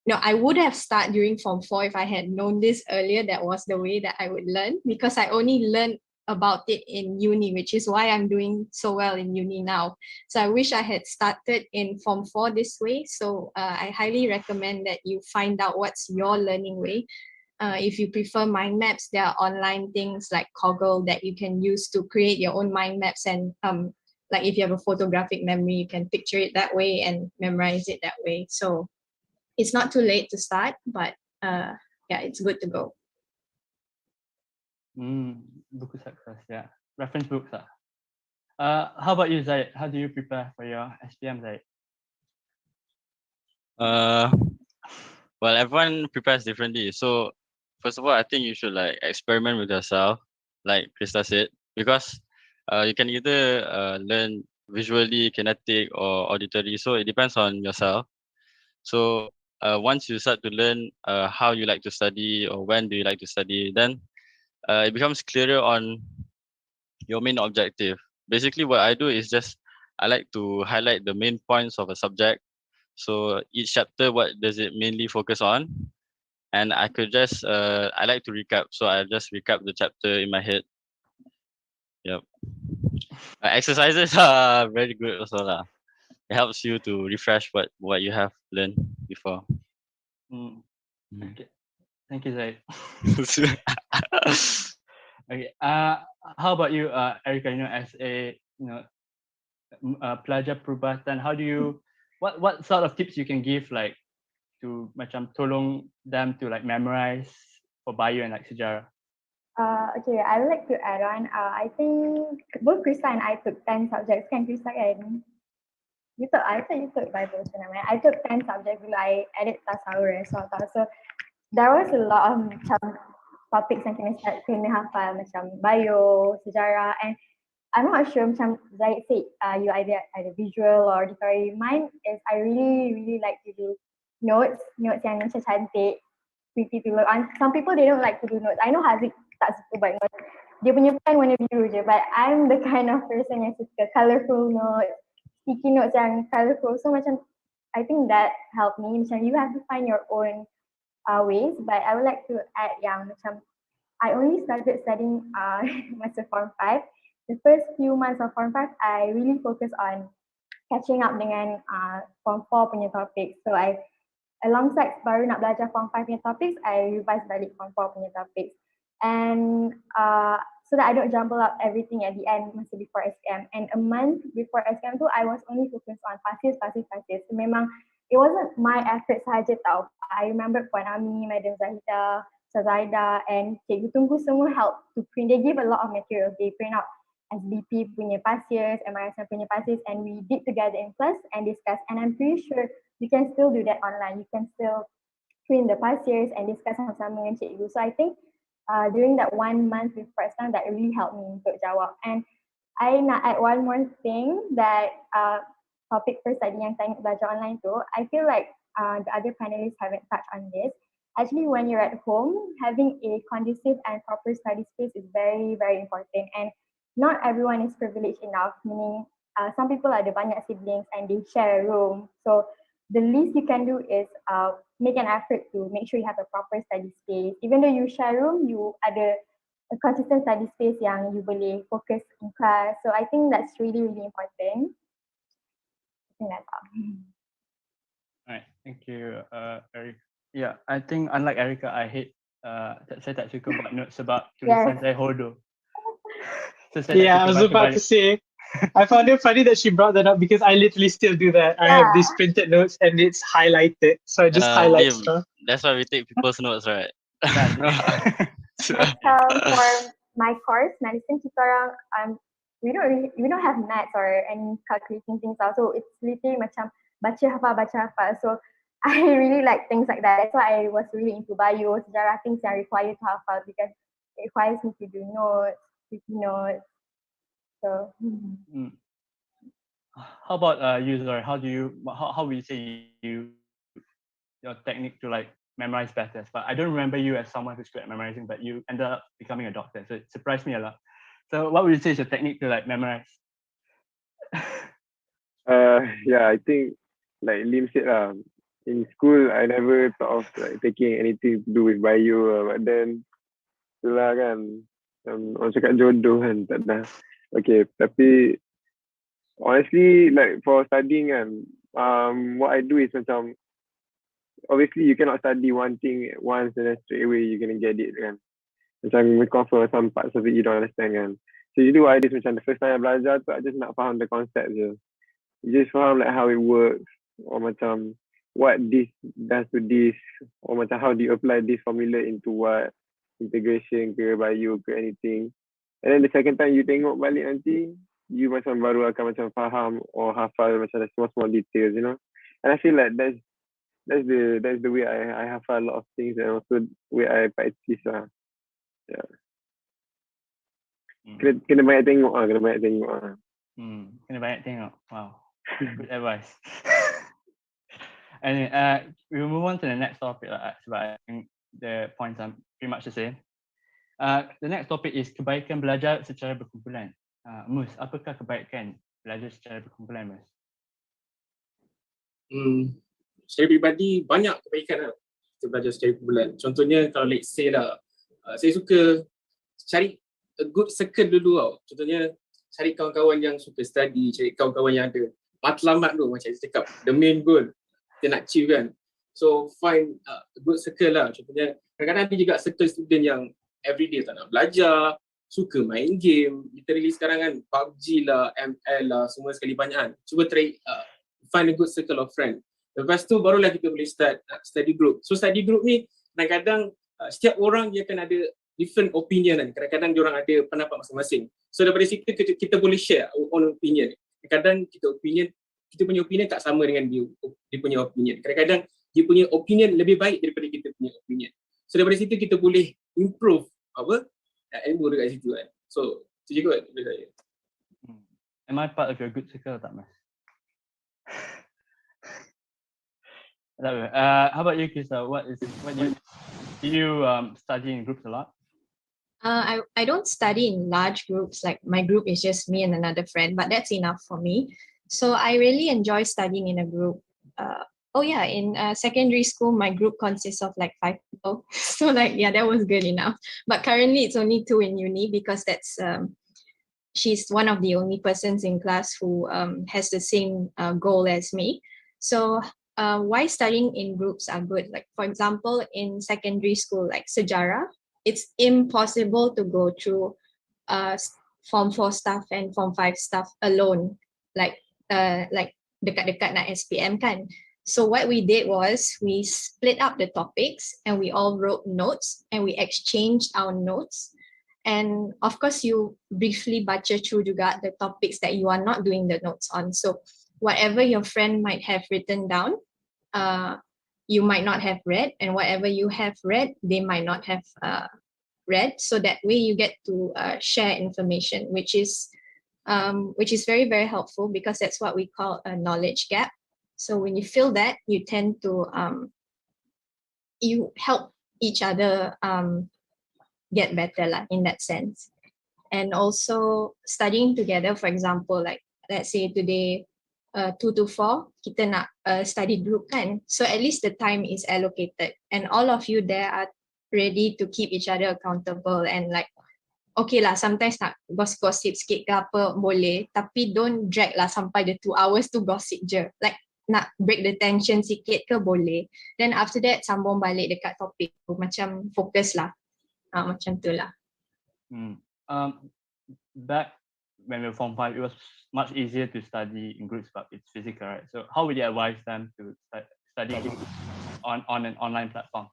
no, I would have started during Form 4 if I had known this earlier. That was the way that I would learn, because I only learned about it in uni, which is why I'm doing so well in uni now. So I wish I had started in Form 4 this way. So I highly recommend that you find out what's your learning way. If you prefer mind maps, there are online things like Coggle that you can use to create your own mind maps. And like if you have a photographic memory, you can picture it that way and memorize it that way. So it's not too late to start, but yeah, it's good to go.
Buku Sukses, yeah. Reference books. How about you, Zaid? How do you prepare for your SPM, Zaid?
Well, everyone prepares differently. So first of all, I think you should like experiment with yourself, like Krista said, because you can either learn visually, kinetic, or auditory. So it depends on yourself. So once you start to learn how you like to study or when do you like to study, then it becomes clearer on your main objective. Basically, what I do is just I like to highlight the main points of a subject. So each chapter, what does it mainly focus on? And I could just I like to recap. So I just recap the chapter in my head. Yep. Exercises are very good also lah. It helps you to refresh what you have learned before.
Okay. Thank you, Zaid. Okay. How about you, Erica? You know, as a pelajar perubatan, how do you what sort of tips you can give like to macam tolong them to like memorize for bio and like sejarah?
Okay, I would like to add on. I think both Krista and I took 10 subjects. Kan Krista kan? I thought you took Bible. I took 10 subjects. I added tasawur as well. So there was a lot of topics yang kena hafal macam bio, sejarah, and I'm not sure macam Zaid said you either visual or auditory. Mine is I really like to do notes yang macam cantik, pretty to look. And some people they don't like to do notes. I know Haziq tak suka buat notes. Dia punya pen warna biru je, but I'm the kind of person yang suka colourful notes, sticky notes yang colourful. So macam I think that helped me. Macam you have to find your own ways, but I would like to add yang macam I only started studying masa Form 5. The first few months of Form 5, I really focus on catching up dengan Form 4 punya topics. So I, alongside baru nak belajar Form 5 punya topics, I revise balik Form 4 punya topics. And so that I don't jumble up everything at the end masa before SPM. And a month before SPM tu, I was only focused on pasir. So memang it wasn't my effort sahaja tau. I remember Puan Ami, Madam Zahida, Sazaida, and Cikgu Tunggu semua help to print. They give a lot of materials. They print out SBP punya pasirs, MRSM punya pasirs, and we did together in class and discuss. And I'm pretty sure you can still do that online. You can still print the pasirs and discuss sama-sama dengan cikgu. So I think during that 1 month before exam, that really helped me untuk jawab. And I nak add one more thing that topic first tadi yang saya belajar online tu, I feel like the other panelists haven't touched on this. Actually, when you're at home, having a conducive and proper study space is very, very important. And not everyone is privileged enough, meaning some people ada banyak siblings and they share a room. So the least you can do is make an effort to make sure you have a proper study space. Even though you share room, you ada a consistent study space yang you boleh focus in class. So I think that's really, really important. I think that's all.
Alright, thank you, Eric. Yeah, I think unlike Erica, I hate saya tak suka buat notes sebab tulisan saya hodoh. So
Yeah, I was about to say I found it funny that she brought that up because I literally still do that. I have these printed notes and it's highlighted, so I just highlight
Lim,
stuff.
that's why we take people's notes, right?
For my course, medicine, kita orang, we don't have maths or any calculating things also. It's literally macam baca hafal. So I really like things like that. That's why I was really into bio, sejarah, things that are required to hafal because it requires me to do notes, sticky notes. So.
How about you, Zoe? How will you say your technique to like memorize better? But I don't remember you as someone who's good at memorizing, but you ended up becoming a doctor, so it surprised me a lot. So what would you say is your technique to like memorize?
Yeah, I think like Lim said in school I never thought of like taking anything to do with bio, but then itulah kan, orang cakap jodoh kan, tak dah. Okay, tapi honestly like for studying kan, what I do is macam, obviously you cannot study one thing at once and then straight away you're gonna get it kan. Macam confirm some parts of it you don't understand kan. So you do what I do, macam the first time I belajar tu I just nak faham the concept je. You just faham like how it works, or macam what this does to this, or macam how do you apply this formula into what, integration ke bio ke anything. And then the second time you tengok balik nanti, you macam baru akan macam faham or hafal macam the small details, you know. And I feel like that's the way I hafal a lot of things, and also the way I practice lah. Yeah. Kena banyak tengok lah, kena banyak tengok.
Wow, good advice. And we will move on to the next topic, but I think the points are pretty much the same. The next topic is kebaikan belajar secara berkumpulan. Mus, apakah kebaikan belajar secara berkumpulan, Mus?
Secara peribadi banyak kebaikan lah kita belajar secara berkumpulan. Contohnya kalau let's say lah, saya suka cari a good circle dulu tau. Contohnya cari kawan-kawan yang suka study, cari kawan-kawan yang ada matlamat tu, macam saya cakap, the main goal kita nak achieve kan. So find a good circle lah. Contohnya kadang-kadang ada juga circle student yang everyday tak nak belajar, suka main game. Literally sekarang kan PUBG lah, ML lah, semua sekali banyak kan. Cuba try find a good circle of friend. Lepas tu barulah kita boleh start study group. So study group ni kadang-kadang setiap orang dia akan ada different opinion kan. Kadang-kadang dia orang ada pendapat masing-masing. So daripada situ kita boleh share our own opinion. Kadang-kadang kita punya opinion tak sama dengan dia punya opinion. Kadang-kadang dia punya opinion lebih baik daripada kita punya opinion. So daripada situ kita boleh improve ilmu dekat situ kan. So itu juga daripada saya.
Am I part of your good circle tak, Mas? How about you, Krista? Do you study in groups a lot?
I don't study in large groups. Like my group is just me and another friend, but that's enough for me. So I really enjoy studying in a group. In secondary school, my group consists of like 5 people. So like, yeah, that was good enough. But currently it's only 2 in uni because she's one of the only persons in class who has the same goal as me. So why studying in groups are good? Like for example, in secondary school, like sejarah, it's impossible to go through Form 4 stuff and Form 5 stuff alone. Like dekat-dekat nak SPM kan. So what we did was we split up the topics and we all wrote notes and we exchanged our notes. And of course, you briefly baca through juga the topics that you are not doing the notes on. So whatever your friend might have written down, you might not have read, and whatever you have read, they might not have read. So that way you get to share information, which is very, very helpful because that's what we call a knowledge gap. So when you feel that, you tend to you help each other get better lah, in that sense. And also studying together, for example, like let's say today 2 to 4 kita nak study group kan, so at least the time is allocated and all of you there are ready to keep each other accountable. And like okay lah, sometimes nak gossip sikit ke apa boleh, tapi don't drag lah sampai the 2 hours tu gossip je. Like nak break the tension sikit ke boleh, then after that sambung balik dekat topik tu, macam fokus lah. Macam tu lah.
when we were Form 5, it was much easier to study in groups, but it's physical, right? So how would you advise them to study on an online platform?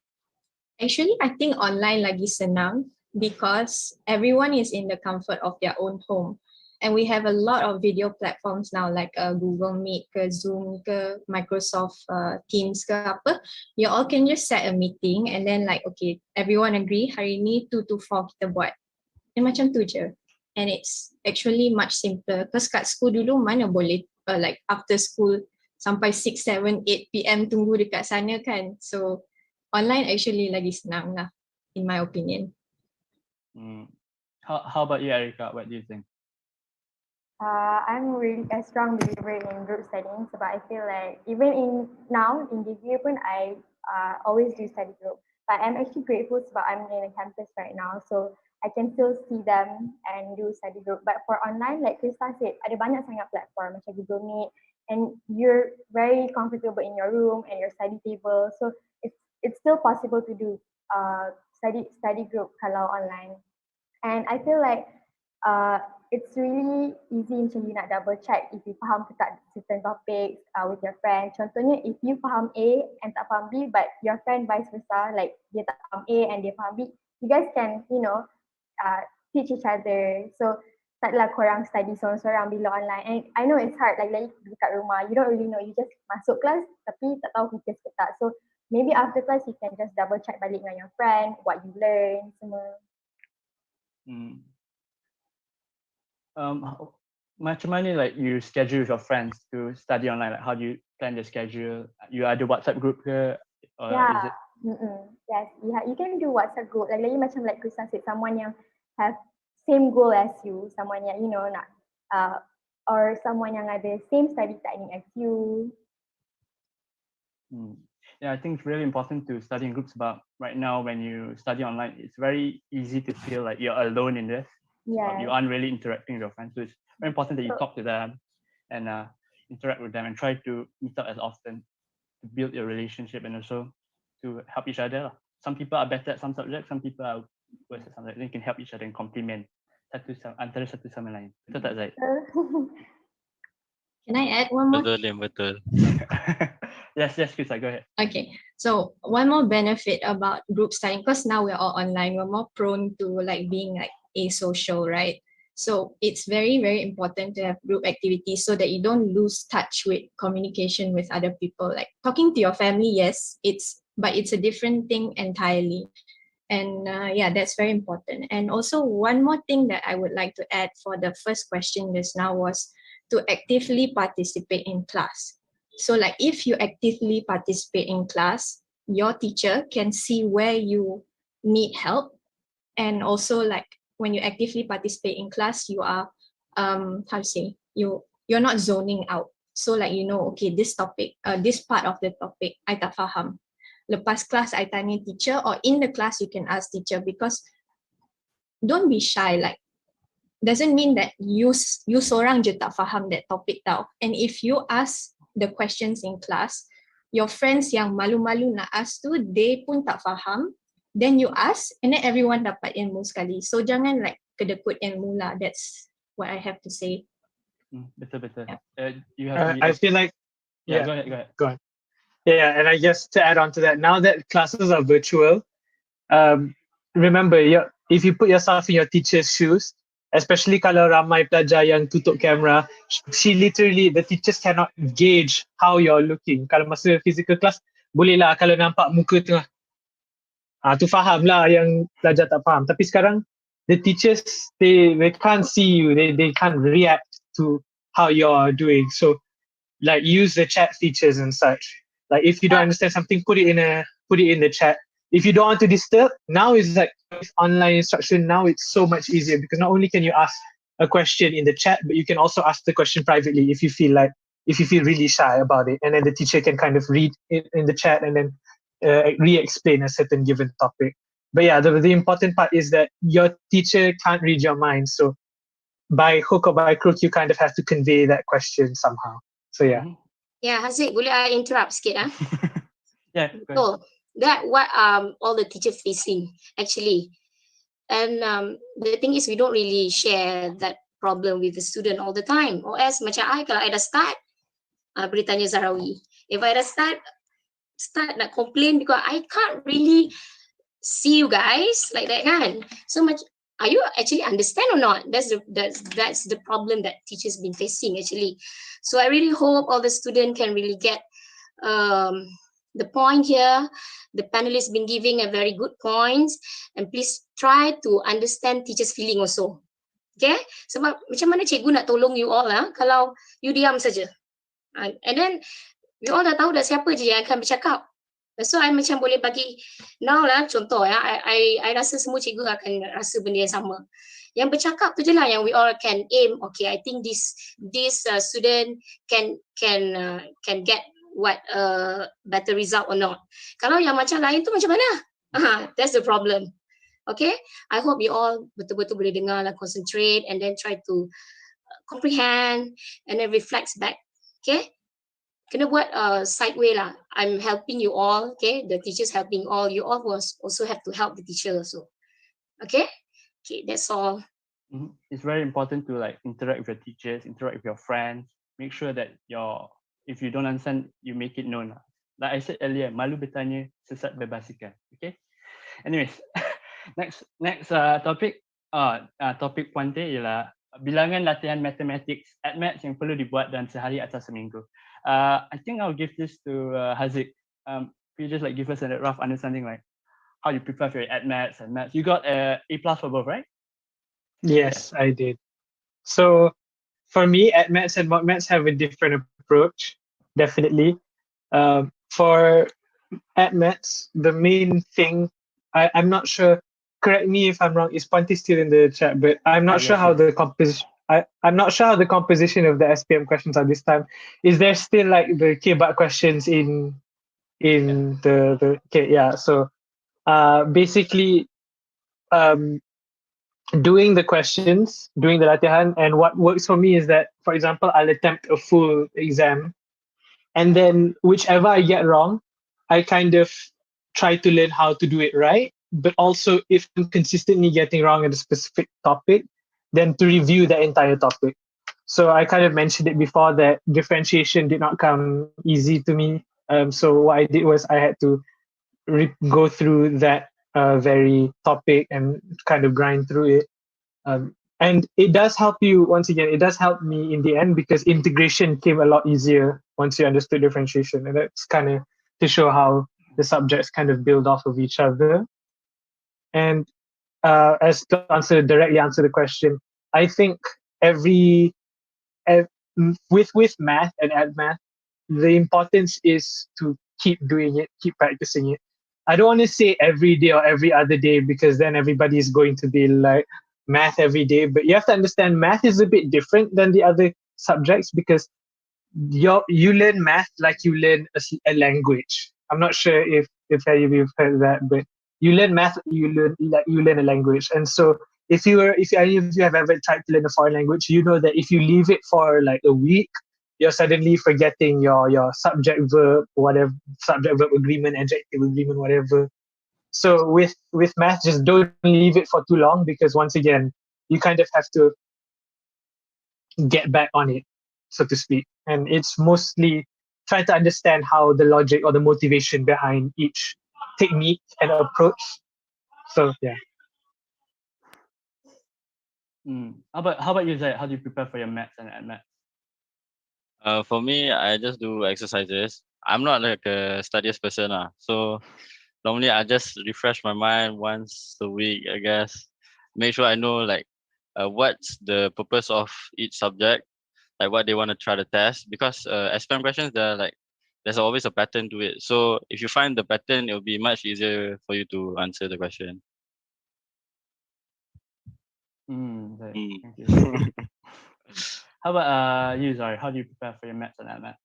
Actually, I think online lagi senang because everyone is in the comfort of their own home. And we have a lot of video platforms now like Google Meet ke Zoom ke Microsoft Teams ke apa. You all can just set a meeting and then like, okay, everyone agree hari ni 2 to 4 kita buat. And macam tu je. And it's actually much simpler. Because kat school dulu mana boleh like after school sampai 6, 7, 8 PM tunggu dekat sana kan. So online actually lagi senang lah in my opinion.
How about you, Erica? What do you think?
I'm really a strong believer in group studying sebab I feel like even in degree pun I always do study group. But I'm actually grateful sebab I'm in a campus right now, so I can still see them and do study group. But for online, like Krista said, ada banyak sangat platform macam Google Meet, and you're very comfortable in your room and your study table, so it's still possible to do study group kalau online. And I feel like it's really easy macam you nak double check if you faham ke tak certain topics with your friend. Contohnya if you faham A and tak faham B, but your friend vice versa, like dia tak faham A and dia faham B, you guys can, teach each other. So taklah korang study seorang-seorang bila online. And I know it's hard, like lagi dekat rumah, you don't really know, you just masuk kelas tapi tak tahu focus ke tak. So maybe after class you can just double check balik dengan your friend, what you learn, semua.
Macam mana like you schedule with your friends to study online? Like how do you plan the schedule? You ada WhatsApp group ke?
Yeah.
Is it?
Yes, you can do WhatsApp group. Like lagi macam like Krista said, someone yang have same goal as you, someone yang nak or someone yang ada same study technique as you.
Yeah, I think it's really important to study in groups, but right now when you study online, it's very easy to feel like you're alone in this.
Yeah.
You aren't really interacting with your friends. So it's very important that you talk to them and interact with them and try to meet up as often to build your relationship and also to help each other. Some people are better at some subjects, some people are worse at some subjects. Then you can help each other and complement antara satu sama lain. Betul tak, Zaid?
Can I add one more?
Betul.
Yes, Krista, go ahead.
Okay, so one more benefit about group studying, because now we're all online, we're more prone to like being like asocial, right? So it's very, very important to have group activities so that you don't lose touch with communication with other people. Like talking to your family, yes, but it's a different thing entirely. And yeah, that's very important. And also one more thing that I would like to add for the first question just now was to actively participate in class. So like if you actively participate in class, your teacher can see where you need help. And also like when you actively participate in class, you are, you're not zoning out. So like, okay, this topic, this part of the topic, I tak faham. Lepas class, I tanya teacher, or in the class, you can ask teacher, because don't be shy. Like, doesn't mean that you seorang je tak faham that topic tau. And if you ask the questions in class, your friends yang malu-malu nak ask tu, they pun tak faham. Then you ask, and then everyone dapat ilmu sekali. So jangan like kedekut ilmu lah. That's what I have to say.
Betul.
Yeah.
You have
I feel like,
Go ahead.
Yeah, and I guess to add on to that, now that classes are virtual, remember, if you put yourself in your teacher's shoes, especially kalau ramai pelajar yang tutup kamera, the teachers cannot gauge how you're looking. Kalau masa physical class, boleh lah kalau nampak muka tengah, tu faham lah yang pelajar tak faham. Tapi sekarang, the teachers, they can't see you, they can't react to how you're doing. So, like use the chat features and such. Like if you don't understand something, put it in the chat. If you don't want to disturb, now it's like with online instruction, now it's so much easier because not only can you ask a question in the chat, but you can also ask the question privately if you feel really shy about it. And then the teacher can kind of read it in the chat and then re-explain a certain given topic. But yeah, the important part is that your teacher can't read your mind. So by hook or by crook, you kind of have to convey that question somehow. So yeah.
Yeah, Haziq, boleh I interrupt sikit?
Yeah.
So that what all the teachers facing actually. And the thing is we don't really share that problem with the student all the time. Or else macam kalau I dah start, boleh tanya Zahrawi. If I dah start nak complain because I can't really see you guys like that kan. So much, are you actually understand or not? That's the problem that teachers been facing actually. So I really hope all the students can really get the point here. The panelists been giving a very good points, and please try to understand teachers' feeling also. Okay? Sebab macam mana cikgu nak tolong you all kalau you diam saja. And then you all dah tahu dah siapa je yang akan bercakap. So I macam boleh bagi now contoh I rasa semua cikgu akan rasa benda yang sama. Yang bercakap tu je lah yang we all can aim. Okay, I think this student can get what better result or not. Kalau yang macam lain tu macam mana? That's the problem. Okay, I hope you all betul-betul boleh dengar concentrate and then try to comprehend and then reflect back. Okay, kena buat sideway lah. I'm helping you all. Okay, the teachers helping all. You all was also have to help the teacher also. Okay, that's all.
It's very important to interact with your teachers, interact with your friends. Make sure that if you don't understand, you make it known. Like I said earlier, malu bertanya, sesat berbasikan. Okay. Anyways, next topic. Topik Puante ialah bilangan latihan matematik (ADMATS) yang perlu dibuat dalam sehari atau seminggu. I think I'll give this to Haziq. Could you just give us a rough understanding how you prepare for your ADMATS and maths? You got A+ for both, right?
Yes, I did. So for me, ADMATS and ModMaths have a different approach, definitely. For ADMATS, the main thing, I'm not sure, correct me if I'm wrong, is Ponti still in the chat, but I'm not sure how the composition, I'm not sure how the composition of the SPM questions are this time. Is there still the K-Bat questions in the okay, yeah, so basically doing the questions, doing the latihan, and what works for me is that, for example, I'll attempt a full exam, and then whichever I get wrong, I kind of try to learn how to do it right. But also, if I'm consistently getting wrong at a specific topic, then to review the entire topic. So I kind of mentioned it before that differentiation did not come easy to me. So what I did was I had to go through that very topic and kind of grind through it. And it does help you, once again, it does help me in the end because integration came a lot easier once you understood differentiation. And that's kind of to show how the subjects kind of build off of each other. And as to directly answer the question, I think with math and ADMATH, the importance is to keep doing it, keep practicing it. I don't want to say every day or every other day because then everybody is going to be like math every day. But you have to understand math is a bit different than the other subjects because you learn math like you learn a language. I'm not sure if any of you have heard that, but you learn math, you learn a language. And so if any of you have ever tried to learn a foreign language, you know that if you leave it for a week, you're suddenly forgetting your subject verb, whatever, subject verb agreement, adjective agreement, whatever. So with math, just don't leave it for too long because once again, you kind of have to get back on it, so to speak. And it's mostly try to understand how the logic or the motivation behind each technique and approach. So yeah.
How about you, Zai? How do you prepare for your maths and ADMATS?
For me, I just do exercises. I'm not a studious person, so normally I just refresh my mind once a week, I guess. Make sure I know what's the purpose of each subject, what they want to try to test. Because SPM questions, there's always a pattern to it. So if you find the pattern, it'll be much easier for you to answer the question.
Thank you. How about you, Zari? How do you prepare for your maths and ADMATS?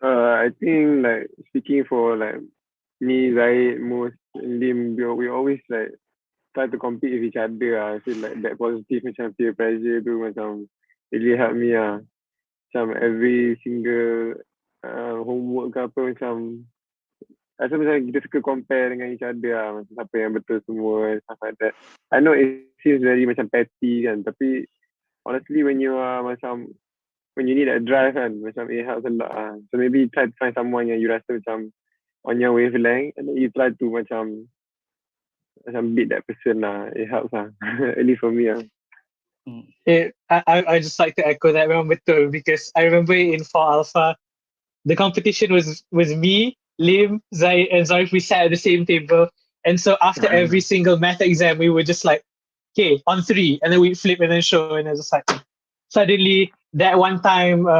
I think speaking for me, Zaid, Mus, Lim, we always try to compete with each other. I feel that positive macam peer pressure tu macam really help me Macam every single homework ke apa macam rasa macam kita suka compare dengan each other lah, macam siapa yang betul semua, stuff like that. I know it seems very macam petty kan, tapi honestly when you need a drive kan, macam it helps a lot lah. So maybe try to find someone yang you rasa macam on your wavelength, and then you try to macam beat that person lah. It helps lah. At least for me lah.
I just like to echo that memang betul, because I remember in 4 Alpha, the competition was me, Lim, Zaid, and Zarif. We sat at the same table, and so after every single math exam, we were just like, okay, on 3, and then we flip and then show, and I was just like, suddenly that one time,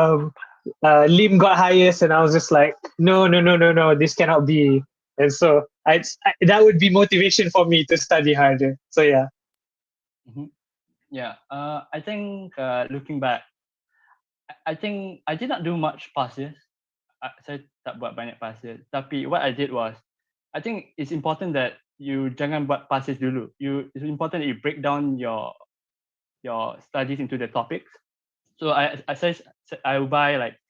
Lim got highest, and I was just like, no, this cannot be. And so that would be motivation for me to study harder. So yeah.
Yeah, I think looking back, I think I did not do much past years. Saya tak buat banyak past years. Tapi what I did was, I think it's important that you jangan buat past years dulu. It's important that you break down your studies into the topics. So I will buy like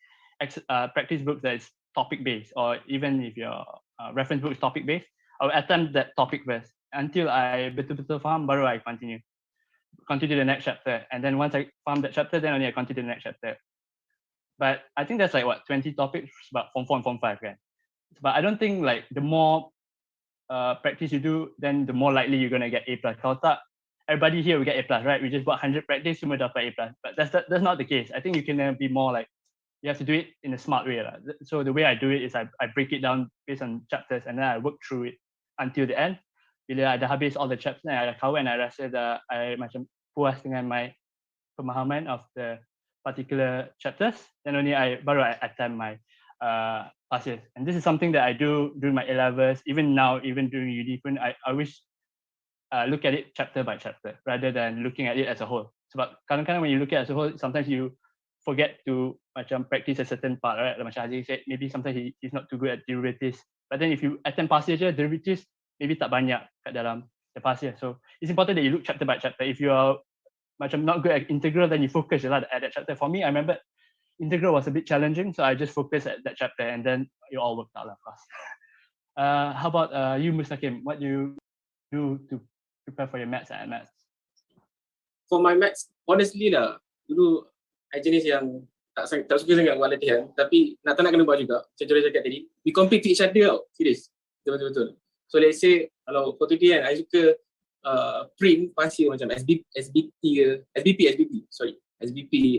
practice books that is topic based, or even if your reference book is topic based, I will attempt that topic first until I betul-betul faham, baru I continue the next chapter. And then once I faham that chapter, then only I continue the next chapter. But I think that's like 20 topics about Form 4 and Form 5 kan. But I don't think like the more practice you do, then the more likely you're gonna get A+. Kalau tak, everybody here will get A+, right? We just buat 100 practice, semua dapat A+. But that's not the case. I think you can be more like, you have to do it in a smart way lah. So the way I do it is I break it down based on chapters, and then I work through it until the end. Bila I dah habis all the chapters, I dah kawan, I rasa dah I macam puas dengan my pemahaman of the particular chapters, then only baru I attempt my classes. And this is something that I do during my A-levels, even now, even during uni pun, I always look at it chapter by chapter rather than looking at it as a whole. Sebab kadang-kadang when you look at it as a whole, sometimes you forget to macam practice a certain part, right? Like macam Haji said, maybe sometimes he's not too good at derivatives. But then if you attempt past year je, derivatives maybe tak banyak kat dalam the past year. So it's important that you look chapter by chapter. If you are macam not good at integral, then you focus a lot at that chapter. For me, I remember integral was a bit challenging, so I just focused at that chapter, and then it all worked out, of course. How about you, Mustaqim? What do you do to prepare for your maths and maths?
For my maths, honestly lah, dulu I jenis yang tak suka sangat buat latihan, tapi nak kena buat juga. Macam Jory cakap tadi, we compete to each other tau, serious, betul-betul. So let's say, kalau for today kan, I suka print pasir macam SBP,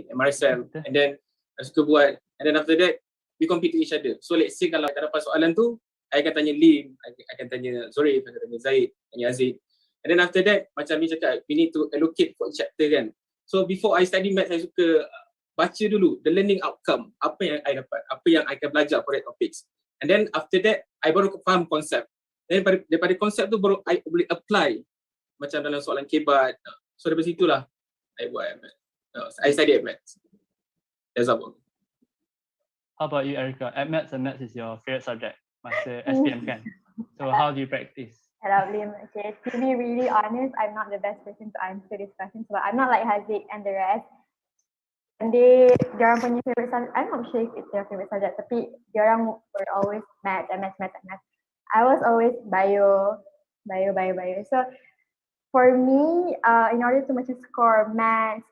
MRSM, and then I suka buat, and then after that we compete to each other. So let's say kalau tak dapat soalan tu, I akan tanya Lim, I akan tanya Zorif, I akan tanya Zaid, tanya Aziz, and then after that macam ni cakap, we need to allocate for chapter kan. So before I study maths, I suka baca dulu the learning outcome, apa yang I dapat, apa yang I akan belajar for that topics, and then after that I baru faham konsep, dan daripada konsep tu baru I boleh apply macam dalam soalan kebat. So daripada situlah I buat maths. I study at maths. That's all.
How about you, Erica? At maths, and maths is your favorite subject masa SPM kan? So how do you practice?
Hello, Liam. Okay, to be really honest, I'm not the best person to answer this question, but I'm not like Haziq and the rest. And diorang punya favorite subject, I'm not sure if it's their favorite subject, tapi diorang were always maths. I was always bio. So for me, in order to macam score maths,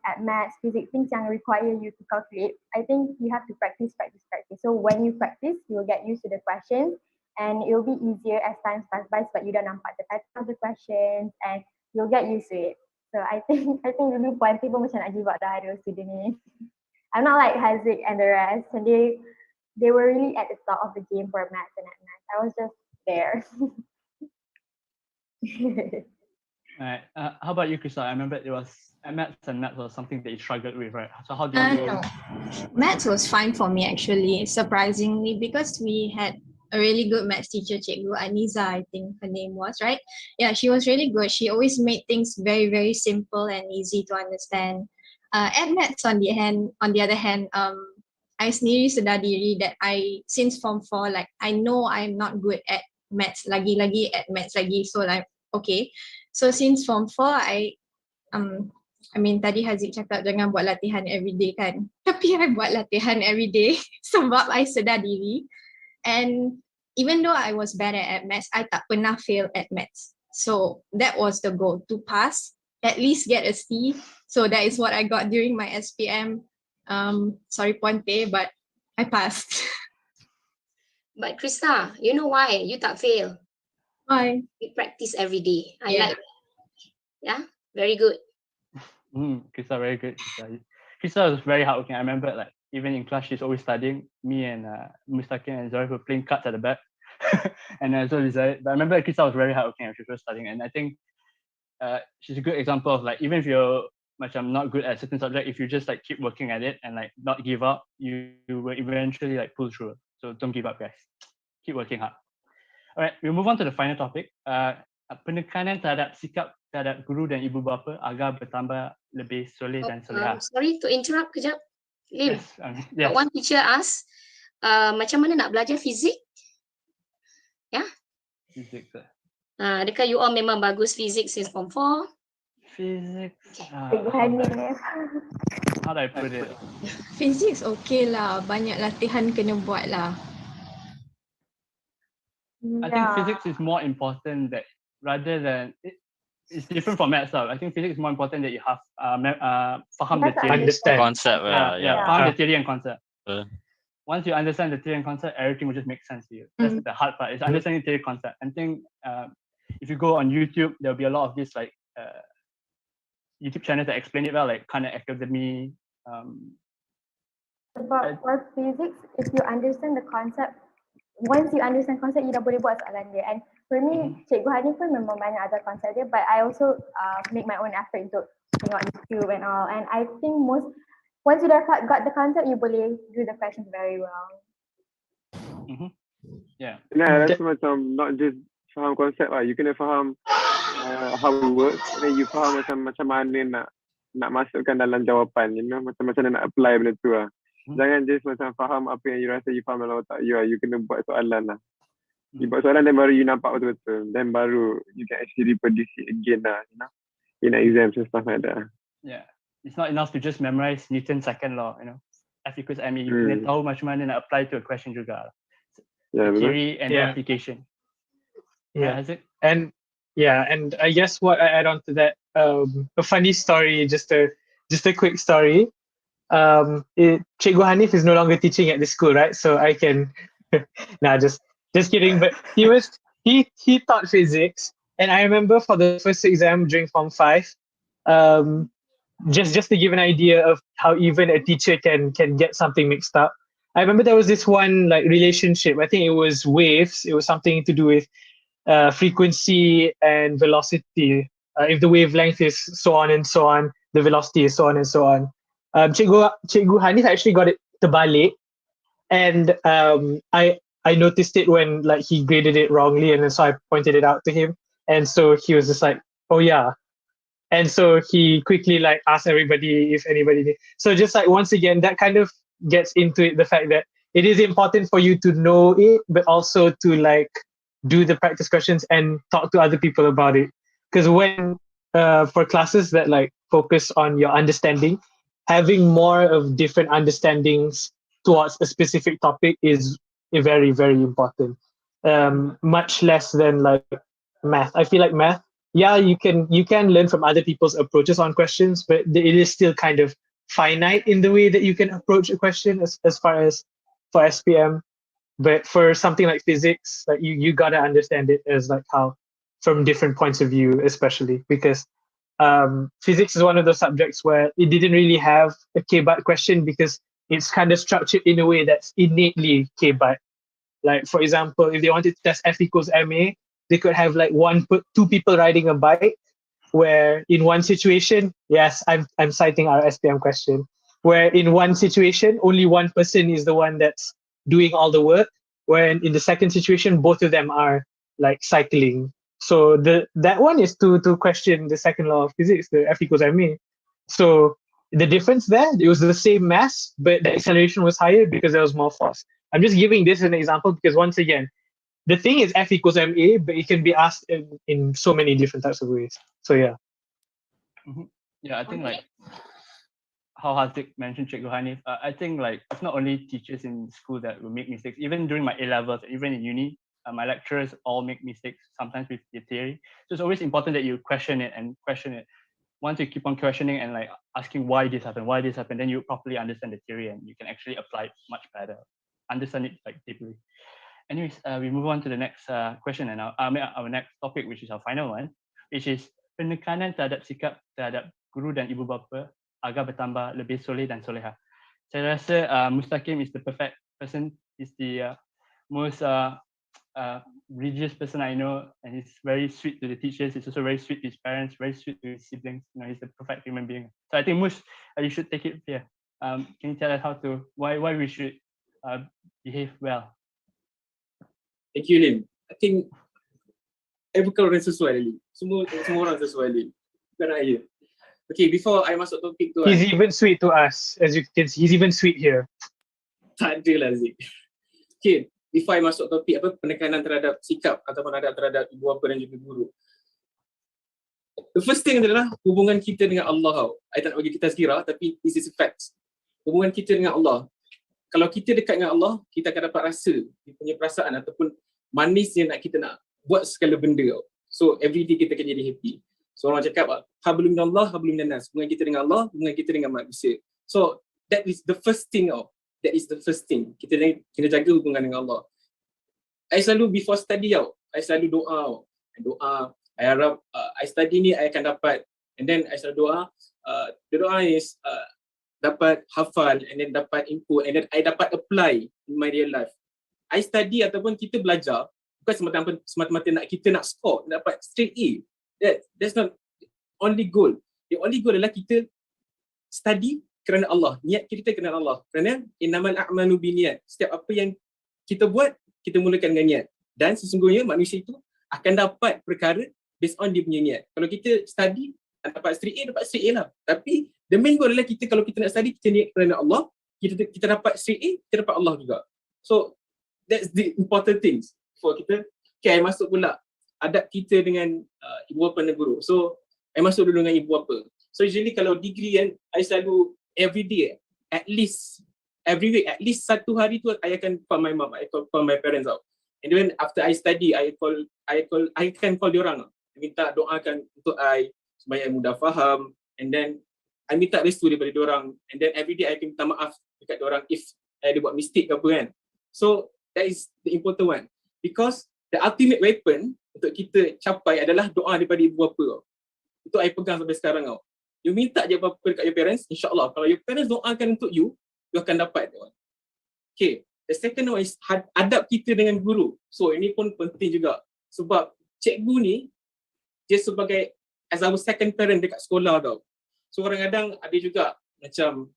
physics, things yang require you to calculate, I think you have to practice. So when you practice, you will get used to the questions, and it will be easier as time passes by, but you dah nampak the pattern of the questions, and you'll get used to it. So I think dulu puanti pun macam nak give up dah ada student ni. I'm not like Haziq and the rest, and they were really at the top of the game for maths and at maths. I was just there.
Right. How about you, Krista? I remember it was maths was something that you struggled with, right? So how did you?
No, maths was fine for me actually, surprisingly, because we had a really good maths teacher, Cikgu Aniza, I think her name was, right? Yeah, she was really good. She always made things very, very simple and easy to understand. At maths, on the other hand, I sendiri sedar diri that since Form 4, like I know I'm not good at maths lagi at maths lagi. So like, okay. So since Form 4, I mean tadi Haziq cakap jangan buat latihan everyday kan. Tapi I buat latihan everyday sebab I sedar diri. And even though I was better at maths, I tak pernah fail at maths. So that was the goal, to pass, at least get a C. So that is what I got during my SPM. Sorry, Ponte, but I passed.
But Krista, you know why you tak fail?
Why?
You practice every day. I
Yeah.
like. Yeah, very good.
Krista, very good. Krista was very hardworking. I remember, like, even in class, she's always studying. Me and Mustaqim and Zoe were playing cards at the back. And so but I remember Krista was very hardworking and she was studying. And I think she's a good example of, like, even if you're not good at a certain subject, if you just like keep working at it and like not give up, you will eventually like pull through. So don't give up, guys. Keep working hard. All right, we'll move on to the final topic. Penekanan terhadap sikap terhadap guru dan ibu bapa agar bertambah lebih soleh dan soleha.
Sorry to interrupt kejap. Lim,
Yes.
one teacher asked, macam mana nak belajar fizik? Ya?
Fizik.
Adakah you all memang bagus fizik since form 4?
Fizik.
Okay.
How do I put it?
Physics okay lah, banyak latihan kena buat lah.
I think physics is more important that rather than it's different from maths. I think physics is more important that you have faham the theory,
Understand
concept.
Faham the theory and concept. Once you understand the theory and concept, everything will just make sense to you. That's the hard part. Is understanding theory concept. I think if you go on YouTube, there'll be a lot of this like YouTube channels that explain it well, like Khan Academy.
But for physics, if you understand the concept, once you understand concept, you dah boleh buat soalan dia. And for me, Cikgu Hanif pun memang banyak ada konsep dia, but I also make my own effort untuk tengok YouTube and all. And I think once you dah got the concept, you boleh do the questions very well.
Yeah.
Nah, rasa macam not just faham konsep lah. You kena faham how it works. Then you faham macam mana nak masukkan dalam jawapan. You know, macam mana nak apply benda tu lah. Jangan just macam faham apa yang you rasa you faham dalam otak you lah. You kena buat soalan lah. You buat soalan then baru you nampak betul-betul. Then baru you can actually reproduce it again lah. You know, in exams and stuff like that.
Yeah. It's not enough to just memorize Newton's second law, you know. F equals ME. You kena tahu macam mana nak apply to a question juga.
Yeah,
theory and application.
Yeah.
Is it?
And I guess what I add on to that, a funny story, just a quick story. Cikgu Hanif is no longer teaching at the school, right? So I can just kidding. But he taught physics, and I remember for the first exam during Form 5, just to give an idea of how even a teacher can get something mixed up. I remember there was this one like relationship. I think it was waves. It was something to do with frequency and velocity. If the wavelength is so on and so on, the velocity is so on and so on. Cikgu Hanif actually got it terbalik, and I noticed it when like he graded it wrongly, and then so I pointed it out to him, and so he was just like, oh yeah, and so he quickly like asked everybody if anybody did. So just like once again, that kind of gets into it, the fact that it is important for you to know it, but also to like do the practice questions and talk to other people about it. Because when for classes that like focus on your understanding, having more of different understandings towards a specific topic is very, very important. Much less than like math. I feel like math, yeah, you can learn from other people's approaches on questions, but it is still kind of finite in the way that you can approach a question as far as for SPM. But for something like physics, like you gotta understand it as like how from different points of view, especially because physics is one of those subjects where it didn't really have a K-BAT question because it's kind of structured in a way that's innately K-BAT. Like for example, if they wanted to test F equals MA, they could have like two people riding a bike, where in one situation, yes, I'm citing our SPM question, where in one situation only one person is the one that's doing all the work, where in the second situation both of them are like cycling. So that one is to question the second law of physics, the F equals MA. So the difference there, it was the same mass, but the acceleration was higher because there was more force. I'm just giving this as an example because once again, the thing is F equals MA, but it can be asked in so many different types of ways. So yeah.
Yeah, I think like how Hardik mentioned Cikgu Hanif, I think like it's not only teachers in school that will make mistakes. Even during my A-levels, even in uni, my lecturers all make mistakes sometimes with the theory. So it's always important that you question it. Once you keep on questioning and like asking why this happened, then you properly understand the theory and you can actually apply it much better, understand it like deeply. Anyways, we move on to the next question and our next topic, which is our final one, which is penekanan terhadap sikap terhadap guru dan ibu bapa agar bertambah lebih soleh dan soleha. Saya rasa Mustaqim is the perfect person. He's the most religious person I know, and he's very sweet to the teachers. He's also very sweet to his parents, very sweet to his siblings. You know, he's the perfect human being. So I think Mus, you should take it here. Can you tell us why we should behave well?
Thank you, Lim. I think bukan orang sesuai Lim. Semua orang sesuai Lim. Bukan saya. Okay, before I masuk topik tu.
He's even sweet to us, as you can see. He's even sweet here.
Tak ada lah Zik. Okay, before I masuk topik penekanan terhadap sikap ataupun terhadap ibu bapa dan juga guru. The first thing adalah hubungan kita dengan Allah. I tak nak bagi kita sekira, tapi this is a fact. Hubungan kita dengan Allah. Kalau kita dekat dengan Allah, kita akan dapat rasa dia punya perasaan ataupun manisnya kita nak buat segala benda. So everyday kita akan jadi happy. So orang cakap hablum minallah hablum minannas. Hubungan kita dengan Allah, hubungan kita dengan manusia. So that is the first thing. That is the first thing. Kita kena jaga hubungan dengan Allah. I selalu before study I selalu doa. I harap I study ni I akan dapat, and then I selalu doa. The doa is dapat hafal and then dapat input and then I dapat apply in my real life. I study ataupun kita belajar bukan semata-mata nak kita nak score, nak dapat straight A. That's not only goal. The only goal adalah kita study kerana Allah. Niat kita kerana Allah. Kerana innamal a'malu binniyat. Setiap apa yang kita buat, kita mulakan dengan niat. Dan sesungguhnya manusia itu akan dapat perkara based on dia punya niat. Kalau kita study dapat straight A, dapat straight A lah. Tapi the main goal adalah kita, kalau kita nak study, kita niat kerana Allah, kita dapat straight A, kita dapat Allah juga. So that's the important things for kita. Okay, I masuk pula adab kita dengan ibu bapa dan guru. So I masuk dulu dengan ibu bapa. So usually kalau degree kan, I selalu every day, at least every week, at least satu hari tu I akan call my mom, I call my parents out. And then after I study, I can call diorang. I minta doakan untuk I supaya I mudah faham, and then I minta restu daripada diorang, and then every day I akan minta maaf dekat diorang if I ada buat mistake ke apa kan. So that is the important one, because the ultimate weapon untuk kita capai adalah doa daripada ibu bapa. Itu I pegang sampai sekarang tau. You minta je apa-apa dekat your parents, insyaAllah kalau your parents doakan untuk you akan dapat. Okay, the second one is adab kita dengan guru. So ini pun penting juga, sebab cikgu ni dia sebagai as our second parent dekat sekolah tau. So kadang-kadang ada juga macam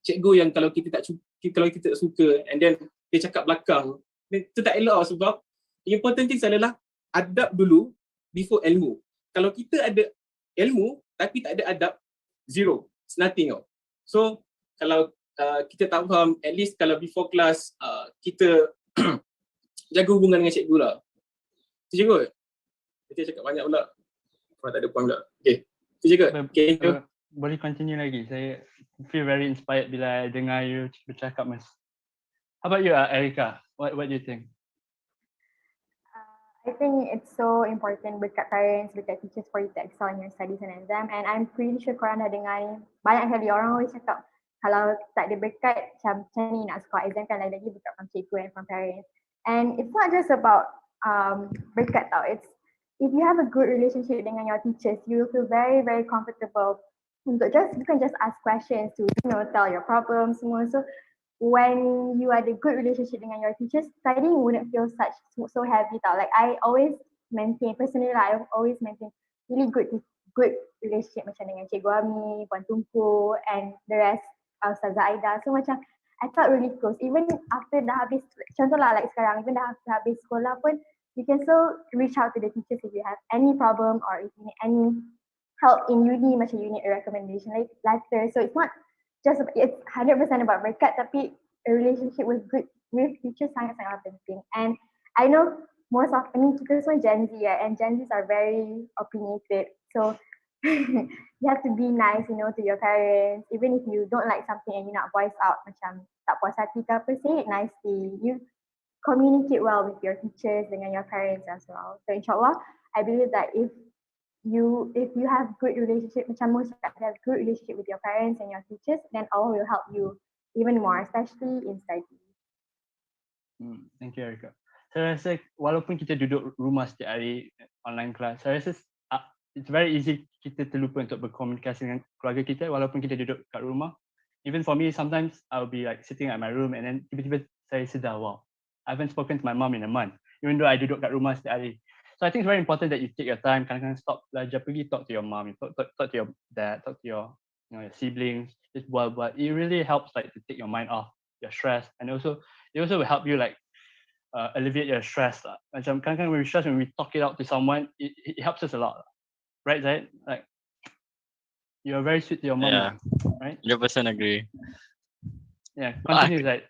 cikgu yang kalau kita tak suka and then dia cakap belakang, itu tak elok sebab important thing adalah adab dulu before ilmu. Kalau kita ada ilmu tapi tak ada adab, zero, it's nothing tau. So kalau kita tak faham, at least kalau before class kita jaga hubungan dengan cikgu lah. Cikgu, kita cakap banyak pula. Kalau tak ada point pula. Okay, cikgu. Okay,
boleh continue lagi. Saya feel very inspired bila dengar you bercakap, Mas. How about you, Erica? What do you think?
I think it's so important berkat parents, berkat teachers for you to excel in your studies and exam. And I'm pretty sure korang dah dengar ni. Banyak kali orang always cakap, kalau tak ada berkat macam ni nak score exam kan, lagi-lagi berkat from cikgu and from parents. And it's not just about berkat tau. It's if you have a good relationship dengan your teachers, you will feel very, very comfortable untuk bukan just ask questions to, tell your problems semua. So when you had a good relationship dengan your teachers, studying wouldn't feel so heavy tau. Like I always maintain, personally I always maintain really good relationship macam dengan Cikgu Ami, Puan Tunku and the rest, Ustazah Aida. So macam I felt really close. Even after dah habis, contoh lah like sekarang, even dah habis sekolah pun, you can still reach out to the teachers if you have any problem or if you need any help in uni, macam you need a recommendation letter. So it's not just, it's 100% about berkat, tapi a relationship with teachers sangat-sangat penting. And I know kita semua Gen Z and Gen Zs are very opinionated. So you have to be nice, to your parents. Even if you don't like something and you nak voice out, macam tak puas hati ke apa, say it nicely. communicate well with your teachers dengan your parents as well. So inshallah, I believe that if you have good relationship, macam most have good relationship with your parents and your teachers, then Allah will help you even more, especially in study.
Thank you, Erika. Saya rasa walaupun kita duduk rumah setiap hari online class, saya rasa it's very easy kita terlupa untuk berkomunikasi dengan keluarga kita walaupun kita duduk kat rumah. Even for me, sometimes I'll be like sitting at my room and then tiba-tiba saya sedar, wow, I haven't spoken to my mom in a month, even though I duduk kat rumah setiap hari. So I think it's very important that you take your time, kadang-kadang stop belajar, pergi talk to your mom, talk to your dad, talk to your your siblings, just buat. It really helps like to take your mind off your stress, and also it also will help you like alleviate your stress lah. Macam kadang-kadang when we stress, when we talk it out to someone, it helps us a lot, right, Zaid? Like you're very sweet to your mom,
Yeah,
right?
100% agree.
Yeah, continue, Zaid.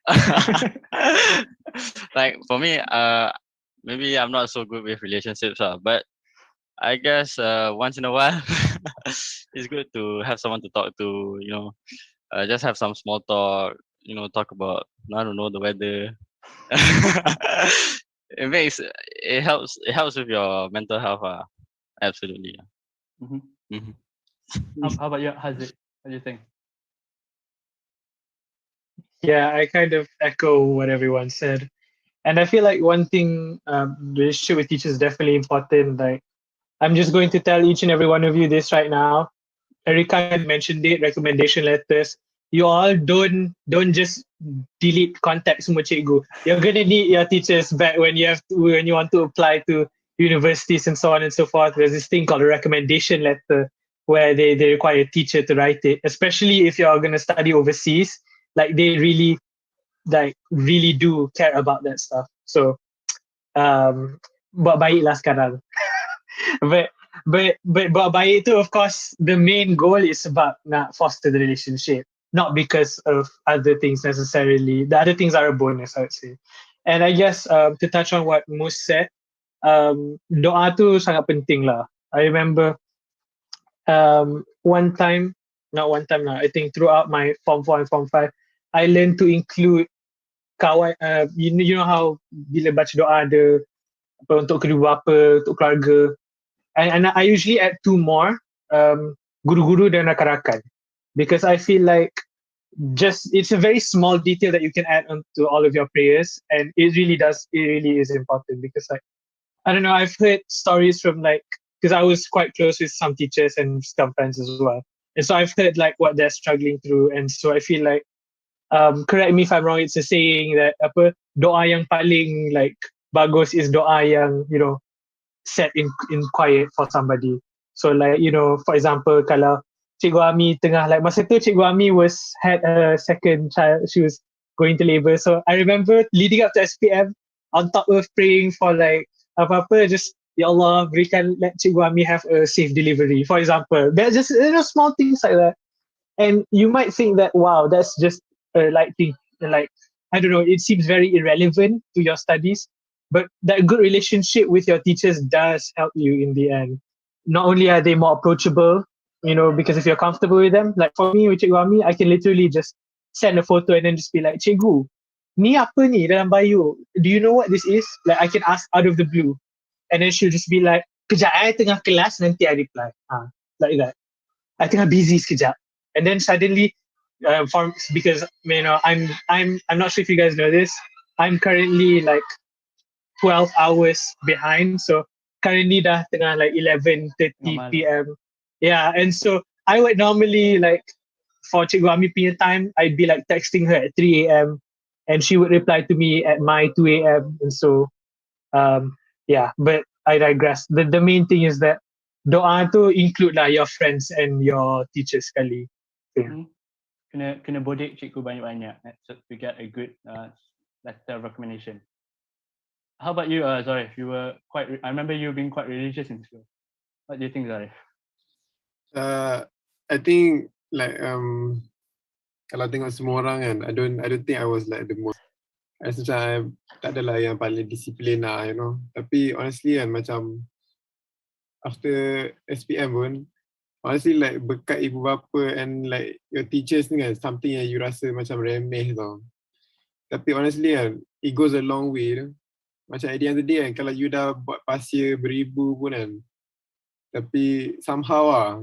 Like for me, maybe I'm not so good with relationships, but I guess once in a while, it's good to have someone to talk to. Just have some small talk. Talk about, I don't know, the weather. It helps with your mental health. Absolutely.
How about you, Haziq? What do you think?
Yeah, I kind of echo what everyone said. And I feel like one thing, relationship with teachers is definitely important. Like, I'm just going to tell each and every one of you this right now. Erika had mentioned it, recommendation letters. You all don't just delete contact semua cikgu. You're gonna need your teachers back when you want to apply to universities and so on and so forth. There's this thing called a recommendation letter where they require a teacher to write it, especially if you're gonna study overseas. Like they really do care about that stuff. So buat baiklah sekarang. but buat baik tu, of course, the main goal is about nak foster the relationship, not because of other things necessarily. The other things are a bonus, I would say. And I guess to touch on what Mus said, doa tu sangat penting lah. I remember I think throughout my Form 4 and Form 5, I learned to include kawan, you know how bila baca doa ada apa untuk kedua bapa, untuk keluarga, and I usually add 2 more, guru-guru dan rakan-rakan, because I feel like it's a very small detail that you can add onto all of your prayers, and it really is important, because like, I don't know, I've heard stories from because I was quite close with some teachers and some friends as well, and so I've heard like what they're struggling through, and so I feel like, correct me if I'm wrong, it's a saying that doa yang paling like bagus is doa yang set in quiet for somebody. So like, for example, kalau Cikgu Ami tengah like masa tu Cikgu Ami had a second child, she was going to labor. So I remember leading up to SPM, on top of praying for like apa-apa, just Ya Allah let Cikgu Ami have a safe delivery, for example. There's just small things like that. And you might think that, wow, that's just like I don't know, it seems very irrelevant to your studies, but that good relationship with your teachers does help you in the end. Not only are they more approachable, because if you're comfortable with them, like for me with Cikgu Ami, I can literally just send a photo and then just be like, Cikgu, ni apa ni dalam bio? Do you know what this is? Like I can ask out of the blue, and then she'll just be like, kejap tengah kelas nanti I reply. Like that. I tengah busy sekejap. And then suddenly, because I'm not sure if you guys know this, I'm currently like 12 hours behind. So currently dah tengah like 11:30 p.m. Yeah, and so I would normally like for Cikgu Ami punya time, I'd be like texting her at 3 a.m. and she would reply to me at my 2 a.m. And so yeah, but I digress. The main thing is that doa tu include lah your friends and your teachers sekali. Yeah.
Kena bodek cikgu banyak-banyak to get a good letter of recommendation. How about you, Zarif? I remember you being quite religious in school. What do you think, Zarif?
I think like kalau tengok semua orang kan, I don't think I was like the most. I rasa macam tak adalah yang paling disiplin lah, Tapi honestly kan, macam after SPM pun, honestly like berkat ibu bapa and like your teachers ni kan, something yang you rasa macam remeh tau. Tapi honestly kan, it goes a long way tu. Macam at the end of the day kan, kalau you dah buat pasir beribu pun kan, tapi somehow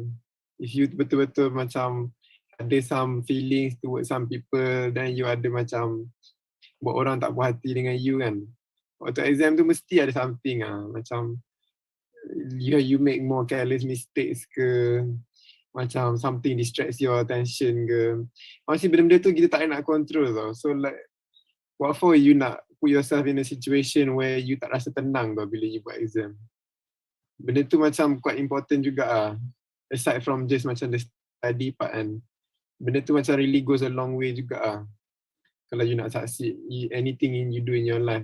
if you betul-betul macam ada some feelings towards some people, then you ada macam buat orang tak puas hati dengan you kan, waktu exam tu mesti ada something macam you make more careless mistakes ke, macam something distracts your attention ke. Macam benda-benda tu kita tak nak control tau. So like what for you nak put yourself in a situation where you tak rasa tenang tau bila you buat exam. Benda tu macam quite important juga aside from just macam the study part kan. Benda tu macam really goes a long way juga kalau you nak succeed anything you do in your life.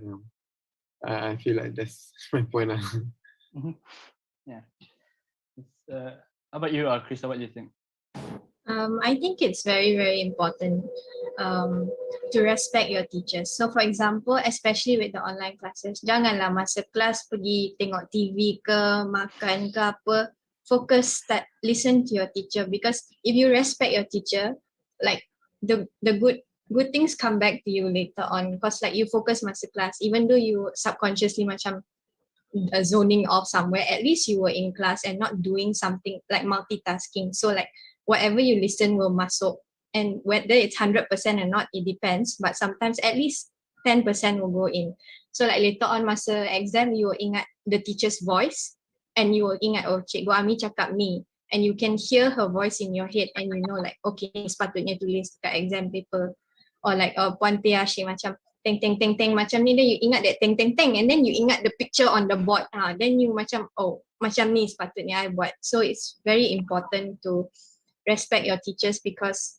I feel like that's my point
Yeah. How about you, Krista? What do you think?
I think it's very, very important to respect your teachers. So for example, especially with the online classes, janganlah masa kelas pergi tengok TV ke, makan ke apa, focus, listen to your teacher, because if you respect your teacher, like the good things come back to you later on, because like you focus masa kelas, even though you subconsciously macam zoning off somewhere, at least you were in class and not doing something like multitasking. So like whatever you listen will masuk, and whether it's 100% or not, it depends, but sometimes at least 10% will go in. So like later on masa exam, you will ingat the teacher's voice, and you will ingat, oh Cikgu Ami cakap ni, and you can hear her voice in your head, and you know like, okay, sepatutnya tulis dekat exam paper. Or like Puan Tia Asyik macam teng teng teng teng macam ni, then you ingat that teng teng teng, and then you ingat the picture on the board, then you macam, oh macam ni sepatutnya I buat. So it's very important to respect your teachers, because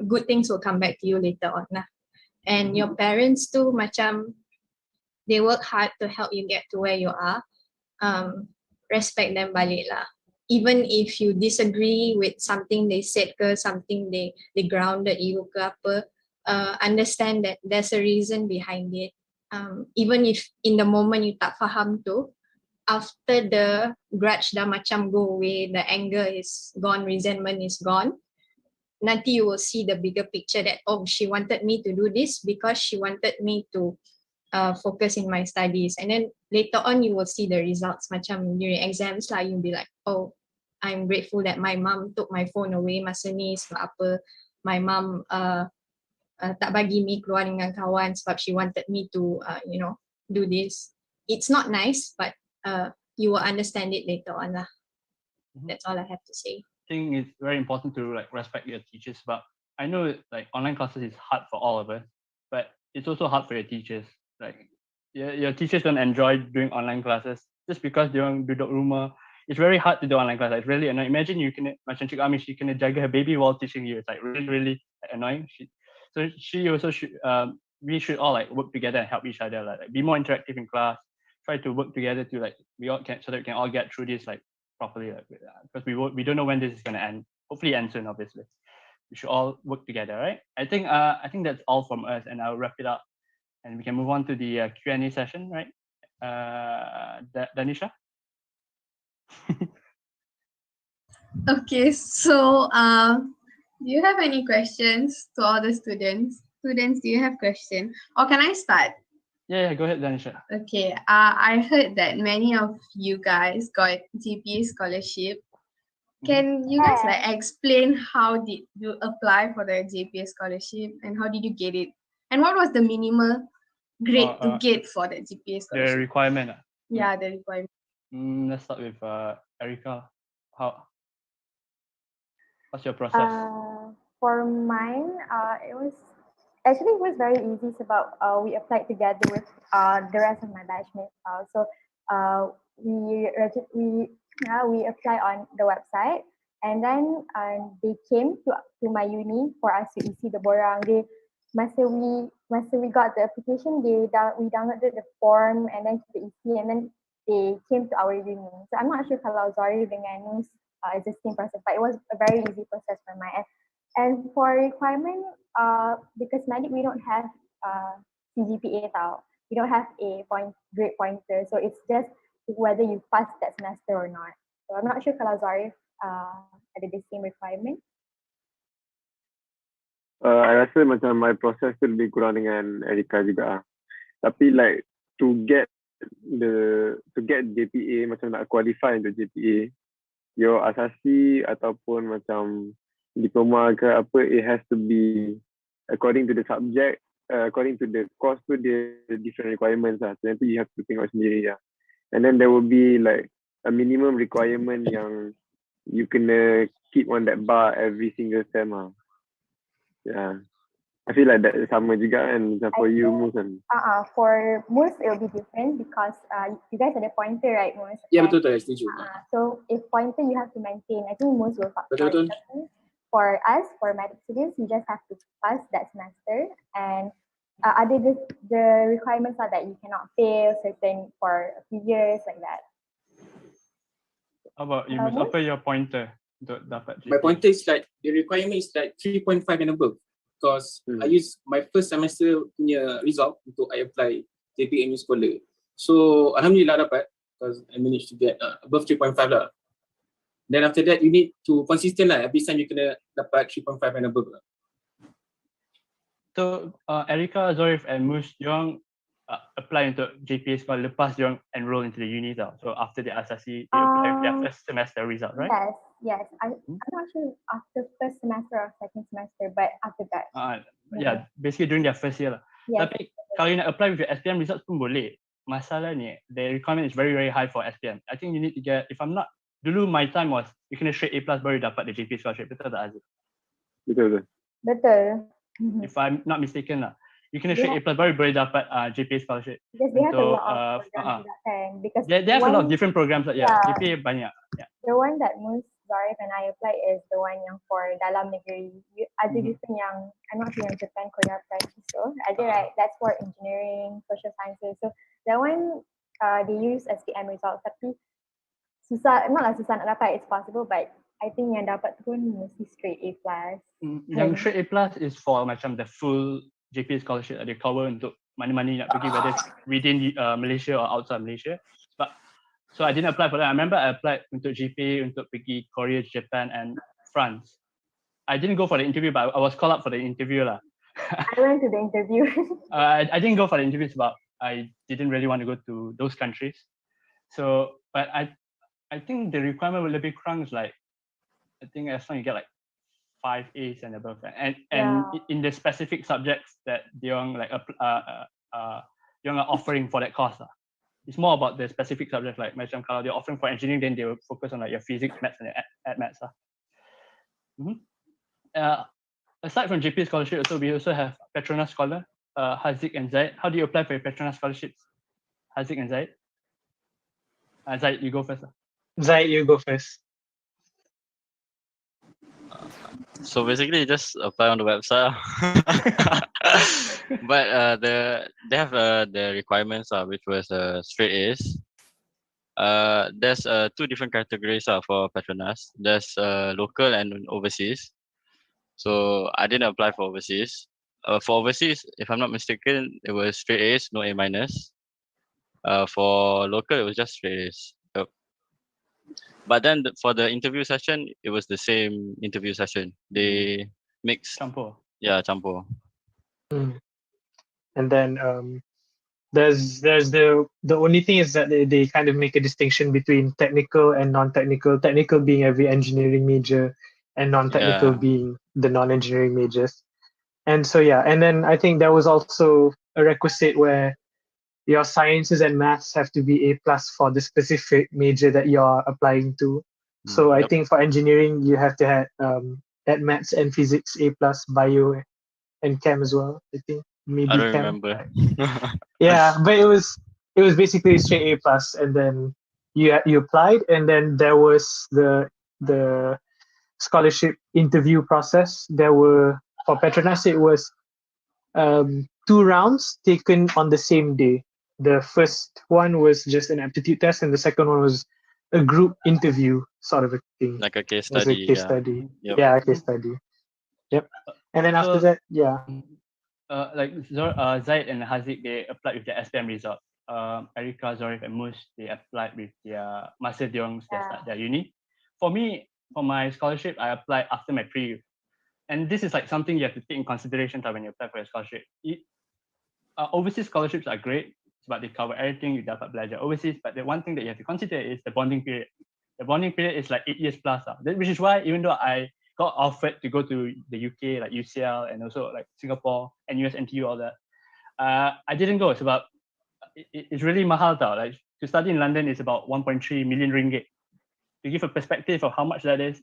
good things will come back to you later on lah. And your parents too, macam they work hard to help you get to where you are. Respect them balik lah. Even if you disagree with something they said ke, something they grounded you ke apa, understand that there's a reason behind it. Even if in the moment you tak faham tu, after the grudge dah macam go away, the anger is gone, resentment is gone, nanti you will see the bigger picture that, oh, she wanted me to do this because she wanted me to focus in my studies. And then later on you will see the results, macam during exams lah, you'll be like, oh, I'm grateful that my mom took my phone away masa ni sebab apa, my mom tak bagi me keluar dengan kawan sebab she wanted me to do this. It's not nice, but you will understand it later on lah. That's all I have to say.
I think it's very important to like respect your teachers, but I know like online classes is hard for all of us, but it's also hard for your teachers. Like your teachers don't enjoy doing online classes just because they don't duduk rumah. It's very hard to do online class. It's really annoying. Imagine you can macam Cikgu Ami, she kena jaga her baby while teaching you. It's like really, really annoying. So she also should we should all like work together and help each other, like be more interactive in class, try to work together to like we all can, so that we can all get through this like properly, like, because we don't know when this is going to end. Hopefully end soon, obviously. We should all work together, right? I think that's all from us, and I'll wrap it up and we can move on to the Q&A session, right? Danisha?
Okay, so do you have any questions to all the students? Students, do you have questions? Or can I start?
Yeah, go ahead, Danisha.
Okay, I heard that many of you guys got GPA scholarship. Can you guys like explain how did you apply for the GPA scholarship and how did you get it? And what was the minimal grade to get for the GPA scholarship?
The requirement.
Yeah, the requirement.
Let's start with Erica. What's your process?
For mine, it was very easy. It's about we applied together with the rest of my batchmates. So we applied on the website, and then they came to my uni for us to isi the borang. Masa we got the application, we downloaded the form and then the isi, and then they came to our uni. So I'm not sure kalau Zori dengan Nis is the same process, but it was a very easy process for my end. And for requirement, because Madik we don't have CGPA tau. We don't have a grade pointer, so it's just whether you pass that semester or not. So I'm not sure kalau Zari ada the same requirement.
I rasa macam my process tu lebih kurang dengan Erika juga. Tapi like to get JPA, macam nak qualify untuk JPA, your asasi ataupun macam diploma ke apa, it has to be according to the subject, according to the course tu dia different requirements lah. So nanti you have to tengok sendiri lah. And then there will be like a minimum requirement yang you kena keep on that bar every single sem lah. Yeah. I feel like that sama juga kan macam for you Mus kan.
For Mus it will be different because you guys ada pointer right Mus?
Ya betul setuju.
So if pointer you have to maintain, I think Mus will
betul.
For us, for medic students, you just have to pass that semester, and other the requirements are that you cannot fail certain for a few years like that.
How about you Mus? Apa your pointer untuk dapat GPA?
My pointer is like the requirement is like 3.5 and above. Because I use my first semester punya result untuk I apply JPMU Scholar. So alhamdulillah dapat because I managed to get above 3.5 lah. Then after that you need to consistent lah. Every time you kena dapat 3.5 and above lah.
So Erica, Zorif and Mus, diorang apply untuk JPA Scholar lepas diorang enroll into the uni tau. So after the asasi, they apply with their first semester result, right?
Yes. I'm not sure after first semester or second semester, but after that.
Yeah, basically during their first year lah.
Yes.
Tapi kalau you nak apply with your SPM results pun boleh. Masalah ni, the requirement is very high for SPM. I think you need to get, if I'm not, dulu my time was, you kena straight A+ baru dapat the JPA scholarship. Betul tak Aziz?
Betul.
If I'm not mistaken lah. You kena straight A+ baru boleh dapat JPA scholarship.
Because they have a lot of programs because
they have a lot of different programs lah. Yeah, JPA banyak. Yeah.
The one that Mus, Zarif and I applied is the one yang for dalam negeri. Ada different yang, I'm not sure yang Japan, Korea practice so. Ada right, that's for engineering, social sciences. So that one they use SPM results tapi susah nak dapat, it's possible but I think yang dapat tu pun mesti straight A+.
Yang straight A+ is for macam the full JPA scholarship that they cover untuk mana-mana nak pergi, whether within Malaysia or outside Malaysia. But so I didn't apply for that. I remember I applied untuk GPA untuk pergi Korea, Japan and France. I didn't go for the interview, but I was called up for the interview lah.
I went to the interview.
I didn't go for the interviews, but I didn't really want to go to those countries. So, but I think the requirement will be kurang is like, I think as long as you get like 5 A's and above, and in the specific subjects that diorang like diorang are offering for that course lah. It's more about the specific subjects, like macam kalau they're offering for engineering, then they will focus on like your physics, maths, and maths lah. Aside from JPA scholarship, we also have Petronas Scholar, Haziq and Zaid. How do you apply for your Petronas scholarships, Haziq and Zaid? Zaid, you go first.
Zaid, you go first.
So basically, just apply on the website. But they have the requirements which was straight A's. There's 2 different categories for Petronas. There's local and overseas. So I didn't apply for overseas. For overseas, if I'm not mistaken, it was straight A's, no A-. For local, it was just straight A's. But then for the interview session, it was the same interview session. They mix.
Campur.
Yeah, campur.
And then there's the only thing is that they kind of make a distinction between technical and non-technical. Technical being every engineering major, and non-technical being the non-engineering majors. And so and then I think there was also a requisite where your sciences and maths have to be A+ for the specific major that you're applying to. So I think for engineering you have to have at maths and physics A+, bio and chem as well. I think maybe
I don't
chem.
remember.
Yeah, but it was basically straight A+, and then you applied, and then there was the scholarship interview process. There were, for Petronas, it was 2 rounds taken on the same day. The first one was just an aptitude test, and the second one was a group interview sort of a thing.
Like a case
It was
study.
a case study.
Yep.
Yeah, a case study. Yep. And then after that,
like Zaid and Haziq, they applied with their SPM result. Erica, Zorif and Mus, they applied with their masa diorang start their uni. For me, for my scholarship, I applied after my pre-U. And this is like something you have to take in consideration when you apply for a scholarship. overseas scholarships are great, but they cover everything. You dapat belajar overseas, but the one thing that you have to consider is the bonding period. The bonding period is like 8 years plus, which is why even though I got offered to go to the UK, like UCL, and also like Singapore and USNTU, all that, I didn't go. It's about it's really mahal tau. Like to study in London is about 1.3 million ringgit. To give a perspective of how much that is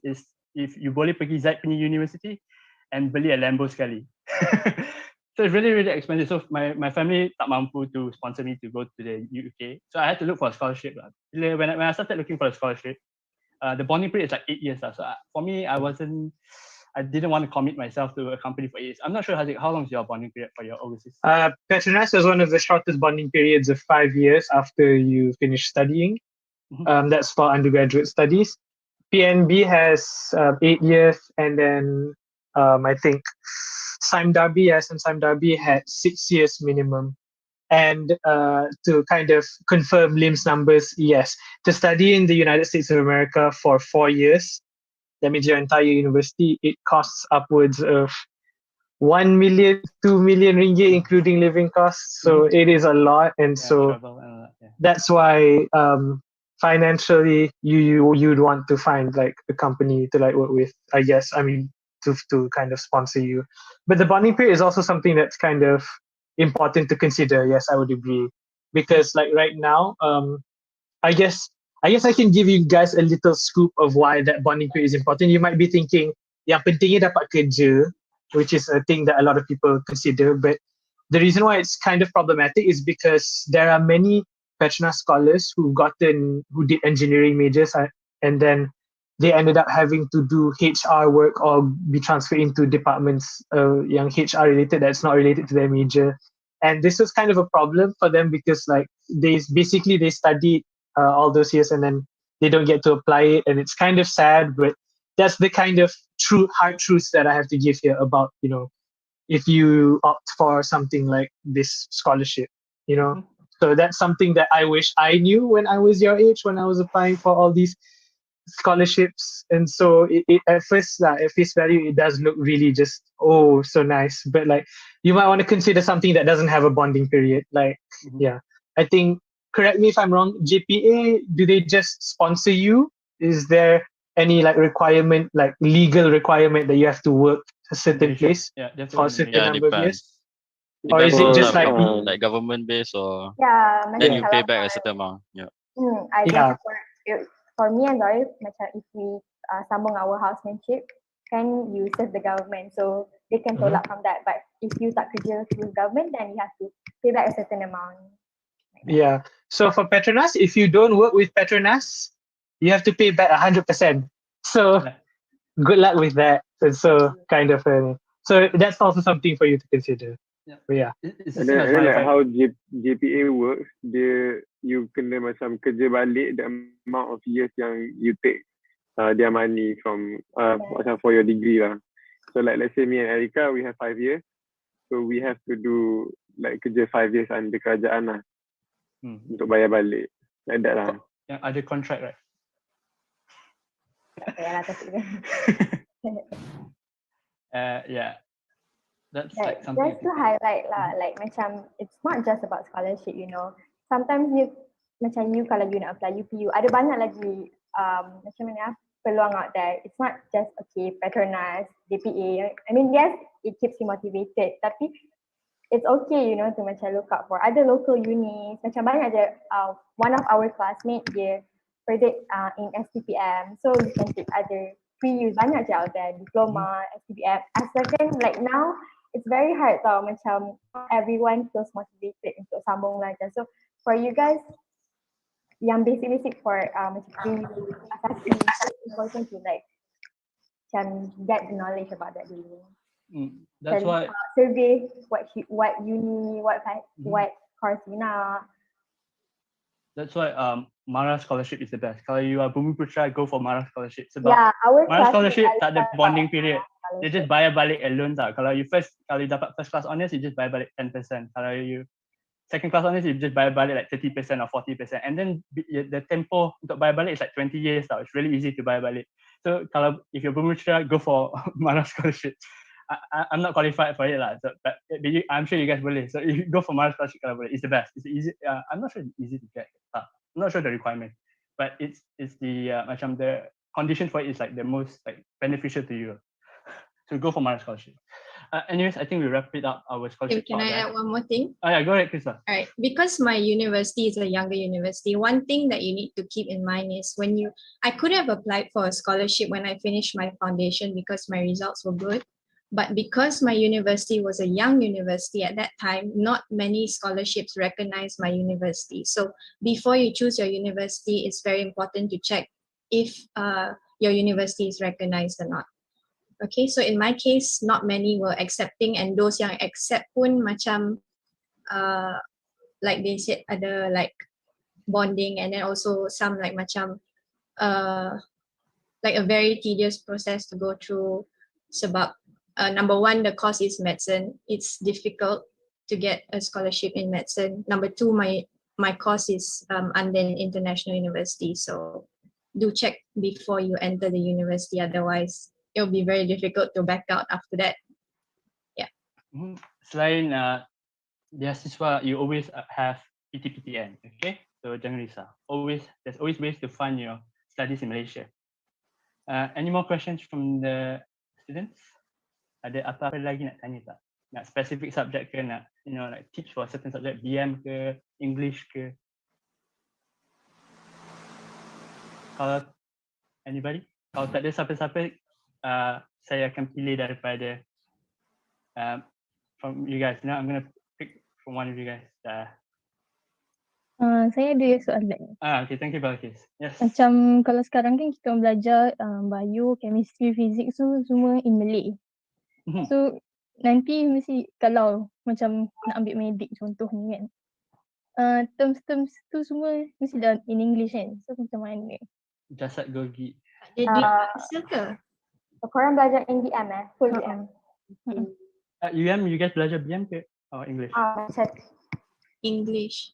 if you boleh pergi Zaid punya university and beli a Lambo sekali. So it's really, really expensive. So my family tak mampu to sponsor me to go to the UK. So I had to look for a scholarship. When I started looking for a scholarship, the bonding period is like 8 years. So for me, I didn't want to commit myself to a company for 8 years. I'm not sure, Haziq, how long is your bonding period for your overseas?
Petronas is one of the shortest bonding periods of 5 years after you finish studying. That's for undergraduate studies. PNB has 8 years, and then I think Sime Darby had 6 years minimum. And to kind of confirm Lim's numbers, yes, to study in the United States of America for 4 years, that means your entire university, it costs upwards of 1 million, 2 million ringgit, including living costs. So it is a lot, and that's why financially you'd want to find like a company to like work with, I guess. I mean, to kind of sponsor you. But the bonding period is also something that's kind of important to consider. Yes, I would agree, because like right now, I guess I can give you guys a little scoop of why that bonding period is important. You might be thinking, yang pentingnya dapat kerja, which is a thing that a lot of people consider. But the reason why it's kind of problematic is because there are many Petronas scholars who did engineering majors, and then they ended up having to do HR work or be transferred into departments yang HR related that's not related to their major. And this was kind of a problem for them because like they studied all those years and then they don't get to apply it, and it's kind of sad. But that's the kind of hard truths that I have to give here about, you know, if you opt for something like this scholarship, you know. So that's something that I wish I knew when I was your age, when I was applying for all these scholarships. And so it at face value, it does look really just so nice, but like you might want to consider something that doesn't have a bonding period. Like I think, correct me if I'm wrong, JPA, do they just sponsor you? Is there any like requirement, like legal requirement that you have to work a certain place for a certain number of years? Or is it just
like government based, or then you pay back a certain amount?
I think for me and Doris, macam if we sambung our housemanship, can you serve the government, so they can tolak from that. But if you tak kerja with government, then you have to pay back a certain amount.
Yeah. So for Petronas, if you don't work with Petronas, you have to pay back 100%. So good luck with that. And so kind of so that's also something for you to consider. But
and then like how JPA works, you kena macam kerja balik the amount of years yang you take their money from macam for your degree lah. So like let's say me and Erika, we have 5 years, so we have to do like kerja 5 years under kerajaan lah untuk bayar balik, like that lah.
Yang ada contract, right? That's like something.
Just to highlight lah, like macam it's not just about scholarship, you know. Sometimes you kalau you nak apply UPU, ada banyak lagi macam mana peluang out there. It's not just Petronas, DPA. I mean, yes, it keeps you motivated, tapi it's okay, you know, to macam look out for other local unis. Macam banyak je, one of our classmates dia predict in STPM, so you can take other pre-use, banyak je out there, diploma, STPM. Asalkan like now, it's very hard tau, macam everyone feels motivated untuk sambung belajar. So for you guys, yang basic for macam pre-use, asasi, it's important to like macam get the knowledge about that dulu.
That's why
survey what uni, what course you nak.
That's why Mara scholarship is the best. Kalau you are Bumi Putra, go for Mara scholarship. Sebab Mara scholarship tak ada bonding period. They just bayar balik alone tau. Kalau you dapat first class honours, you just bayar balik 10%. Kalau you second class honours, you just bayar balik like 30% or 40%. And then the tempo untuk bayar balik is like 20 years tau. It's really easy to bayar balik. So if you're Bumi Putra, go for Mara scholarship. I'm not qualified for it lah. So, but I'm sure you guys will. So if you go for Mars scholarship, kalau boleh, it's the best. It's easy. I'm not sure it's easy to get. I'm not sure the requirement, but it's the macam the condition for it is like the most like beneficial to you. So go for Mars scholarship. Anyways, I think we wrap it up our scholarship.
Can I add one more thing?
Oh yeah, go ahead, Krista.
All right, because my university is a younger university, one thing that you need to keep in mind is I could have applied for a scholarship when I finished my foundation because my results were good. But because my university was a young university at that time, not many scholarships recognized my university. So before you choose your university, it's very important to check if your university is recognized or not. Okay, so in my case, not many were accepting, and those yang accept pun macam like they said ada like bonding, and then also some like macam like a very tedious process to go through sebab number one, the course is medicine. It's difficult to get a scholarship in medicine. Number two, my course is under an international university, so do check before you enter the university, otherwise it'll be very difficult to back out after that. Yeah.
Selain beasiswa, you always have PTPTN, okay? So jangan risau. There's always ways to fund your studies in Malaysia. Any more questions from the students? Ada apa-apa lagi nak tanya tak? Nak specific subject ke, nak like tips for certain subject, BM ke, English ke? Kalau anybody? Kalau tak ada siapa-siapa, saya akan pilih daripada from you guys. Now I'm gonna pick from one of you guys.
Saya ada soalan.
Okay, thank you Balkis. Yes.
Macam kalau sekarang kan kita belajar bio, chemistry, fizik tu semua in Malay. So nanti mesti kalau macam nak ambil medik contoh ni kan, terms tu semua mesti dah in English kan. So macam mana?
Jasad Gogi.
Jadi hasil ke?
Korang belajar NDM full BM.
UM, you guys belajar BM ke? Oh, English.
English.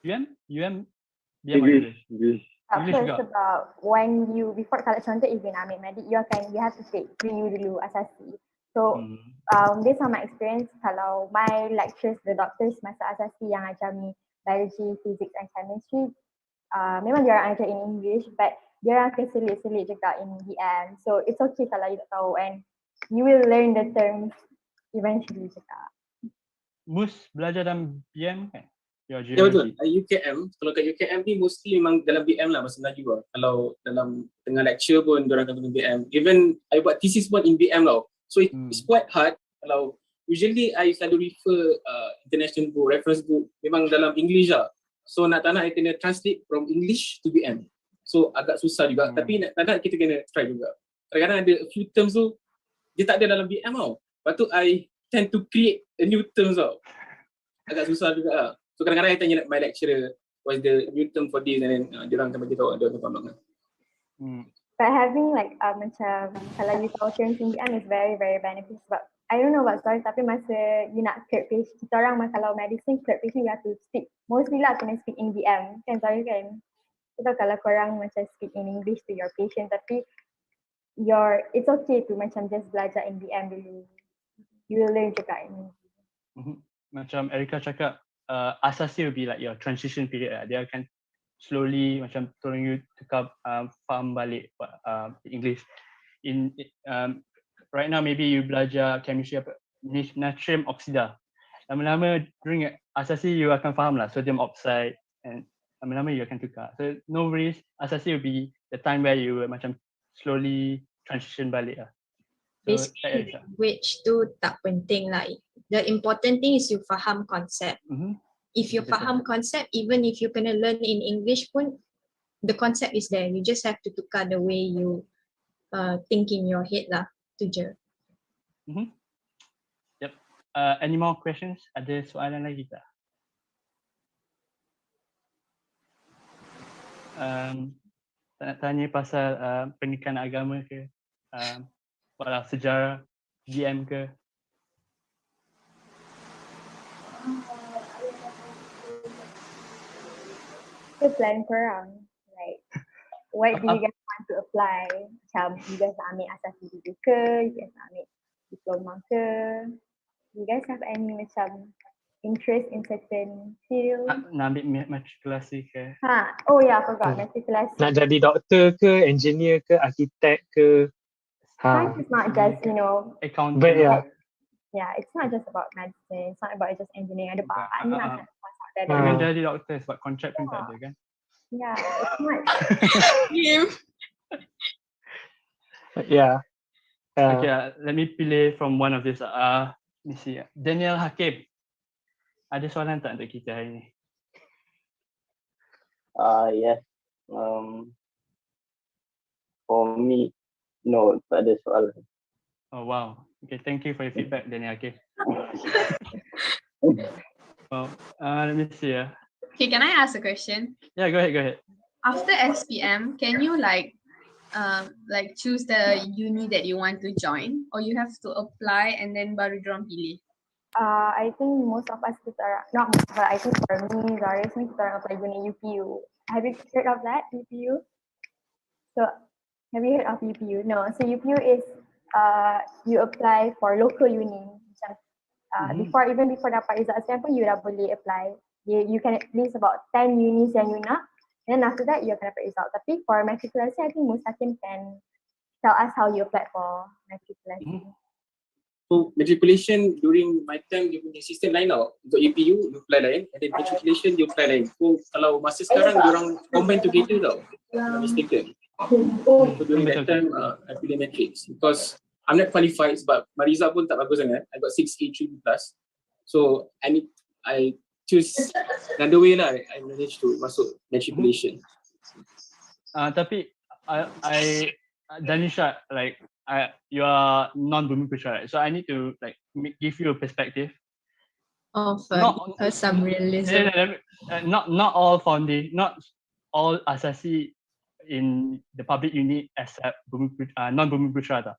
UM BM or English?
English juga. Sebab when you before kalau contoh if you nak ambil medik, you have to take PU dulu asasi. So based on my experience, kalau my lectures, the doctors masa asasi yang ajar me biology, physics and chemistry, memang dia orang ajar in English, but dia orang akan selit-selit juga in BM. So it's okay kalau you tak tahu, and you will learn the terms eventually juga.
Mus belajar dalam BM kan?
Ya betul. UKM, kalau kat UKM ni mostly memang dalam BM lah, bahasa Melayu lah. Kalau dalam tengah lecture pun diorang akan guna BM. Even I buat thesis pun in BM tau. So it's quite hard. Kalau usually I selalu refer international book, reference book memang dalam English lah. So nak tak nak I kena translate from English to BM. So agak susah juga. Tapi nak tak nak kita kena try juga. Kadang-kadang ada a few terms tu dia tak ada dalam BM tau. Lepas tu I tend to create a new terms tau. Agak susah juga lah. So kadang-kadang I tanya my lecturer what's the new term for this, and then diorang akan bagi tahu, diorang akan faham banget.
But having like macam kalau you tahu terms in BM is very very beneficial. But I don't know about stories, tapi masa you nak clear patient, kita orang kalau medicine clear patient you have to speak, mostly lah kena speak in BM kan, sorry kan. So kalau korang macam speak in English to your patient, tapi it's okay to macam just belajar in BM dulu. You will learn juga in
Macam Erica cakap, asasi will be like your transition period lah. Dia akan slowly macam tolong you tukar faham balik English. Right now maybe you belajar chemistry natrium oxida. Lama-lama during asasi you akan faham lah sodium oxide, and lama-lama you akan tukar. So no worries, asasi will be the time where you macam slowly transition balik lah. So,
basically language tu tak penting lah. The important thing is you faham concept. If you faham concept, even if you kena learn in English pun, the concept is there. You just have to tukar the way you think in your head lah tu je.
Yep. Any more questions? Ada soalan lagi tak? Tak nak tanya pasal pendidikan agama ke? Sejarah GM ke?
Plan korang, like what do you guys want to apply? Macam you guys nak ambil asasi dulu ke, you guys nak ambil diploma ke? You guys have any macam interest in certain field?
Nak ambil matrikulasi ke?
Oh yeah, I forgot matriculasi.
Nak jadi doktor ke, engineer ke, arkitek ke?
Science is not just, you know,
Accounting.
But
yeah, it's not just about medicine, it's not about just engineering. Ada banyak masuk dari.
Even jadi doktor sebab kontrak pun tak ada kan?
Yeah, it's not.
Yeah.
Okay, let me pilih from one of this. Let me see. Daniel Hakim. Ada soalan tak untuk kita hari ni?
Yes. For me, no, tak ada soalan.
Oh wow. Okay, thank you for your feedback, Daniel Hakim. Well, let me see.
Okay, can I ask a question?
Yeah, go ahead.
After SPM, can you like choose the uni that you want to join, or you have to apply and then baru dorang pilih?
I think most of us not most, but I think for me, Zaris ni kita apply uni UPU. Have you heard of that, UPU? So, have you heard of UPU? No. So UPU is you apply for local uni. Before dapat result SPM pun you dah boleh apply. You can at least about 10 unis yang you nak. And then after that you akan dapat result. Tapi for matriculasi, I think Mustaqim can tell us how you apply for matriculasi.
So matriculation during my time dia punya sistem lain tau. Untuk UPU you apply lain, and then matriculation you apply lain. So kalau masa sekarang diorang combine together tau. I'm mistaken. So during that time I pilih matrix because I'm not qualified sebab my result pun tak bagus sangat. I got 6A3+. So I choose another way lah. I managed to masuk matriculation.
Tapi I Danisha, like you are non-Bumi Putra, right? So I need to like give you a perspective
of some realism.
Not all asasi in the public unit accept non-Bumi Putra.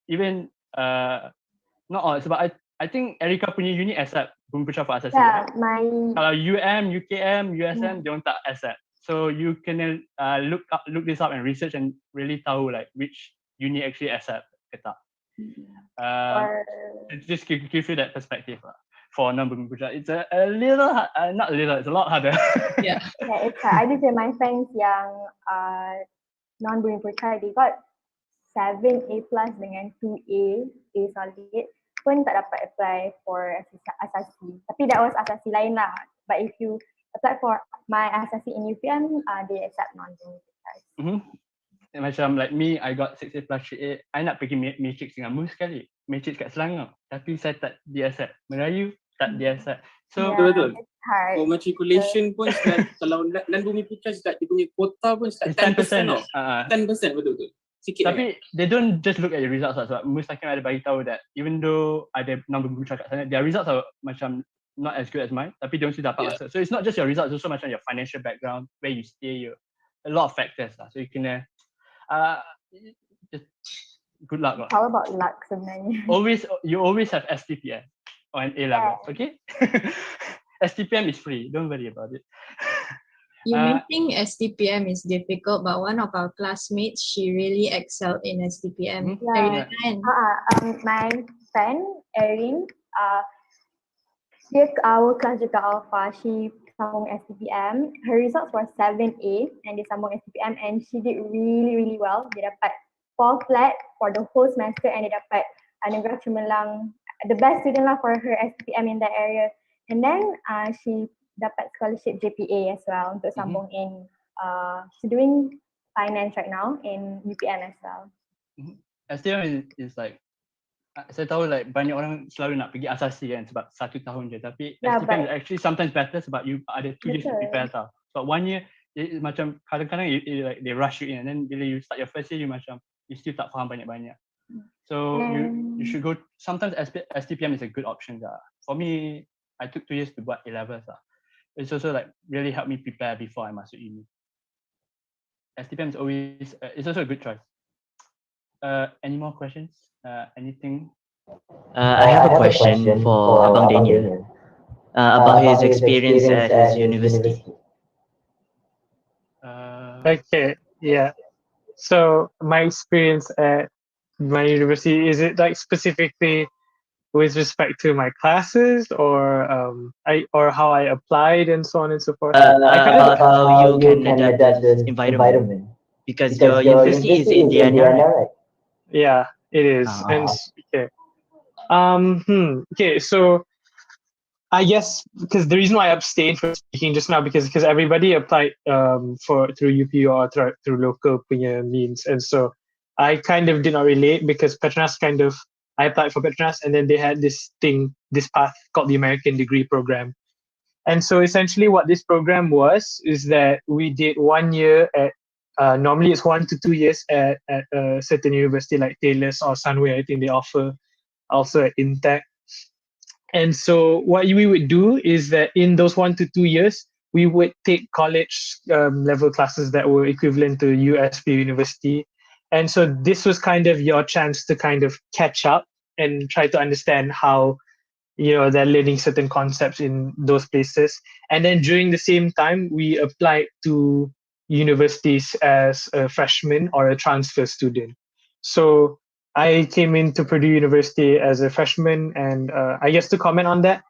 Even not all, sebab I think Erica punya unit accept Bumi Putra for asasi.
Yeah,
right? Kalau UM, UKM, USM, they don't accept. So you can look this up and research and really tahu like which uni actually accept ke tak. Just give you that perspective for non-Bumi Putra. It's a little not a little, it's a lot harder.
Yeah, it's hard. I did say my friends yang non-Bumi Putra, they got 7A+ dengan 2A solid pun tak dapat apply for asasi. Tapi that was asasi lain lah. But if you apply for my asasi in UPM, they accept non-Bumi Putra.
Macam like me, I got 6A+ 3A. I nak pergi matrix dengan mu sekali. Matrix kat Selangor. Tapi saya tak di-accept. Melayu tak di-accept. So
betul. For matriculation pun kalau non-Bumi Putra start dia punya quota pun start 10%. 10% betul. Sikit
tapi they don't just look at the results lah. Sebab Mustaqim ada bagi tahu that even though ada non-Bumi Putra kat sana, their results are macam not as good as mine, tapi dia mesti dapat masuk. So it's not just your results, it's also macam your financial background, where you stay, a lot of factors lah. So you can just good luck lah.
How about luck sebenarnya?
You always have STPM or an A level, okay? STPM is free, don't worry about it.
You may think STPM is difficult, but one of our classmates, she really excelled in STPM.
My friend Erin, dia our class juga Alpha, she sambung STPM. Her results were 7A and dia sambung STPM and she did really well. Dia dapat 4 flat for the whole semester and dia dapat anugerah cemerlang, the best student lah for her STPM in that area. And then she dapat scholarship JPA as well untuk sambung in she's doing finance right now in UPM as well.
STPM is like saya tahu like banyak orang selalu nak pergi asasi kan sebab 1 tahun je, tapi STPM is actually sometimes better sebab you ada 2 years to prepare tau. Sebab 1 year macam kadang-kadang like they rush you in and then bila you start your first year you still tak faham banyak-banyak. So you should go, sometimes STPM is a good option lah. For me, I took 2 years to buat A-levels lah. It's also like really helped me prepare before I masuk uni. STPM is always, it's also a good choice. Any more questions? Anything?
I have a question for Abang Daniel about his experience at his university.
Okay, yeah. So my experience at my university? Is it like specifically with respect to my classes, or how I applied and so on and so forth?
About how you can adapt this environment, because your university is in Indiana, right?
Yeah, it is. And okay. Okay, so I guess because the reason why I abstained from speaking just now because everybody applied for through UP or through local punya means, and so I kind of did not relate because Petronas I applied for Petronas, and then they had this path called the American Degree Program. And so essentially what this program is that we did 1 year at, normally it's 1 to 2 years at a certain university like Taylor's or Sunway. I think they offer also at Intech. And so what we would do is that in those 1 to 2 years, we would take college level classes that were equivalent to USP University. And so this was kind of your chance to kind of catch up and try to understand how, they're learning certain concepts in those places. And then during the same time, we applied to universities as a freshman or a transfer student. So I came into Purdue University as a freshman, and I guess to comment on that,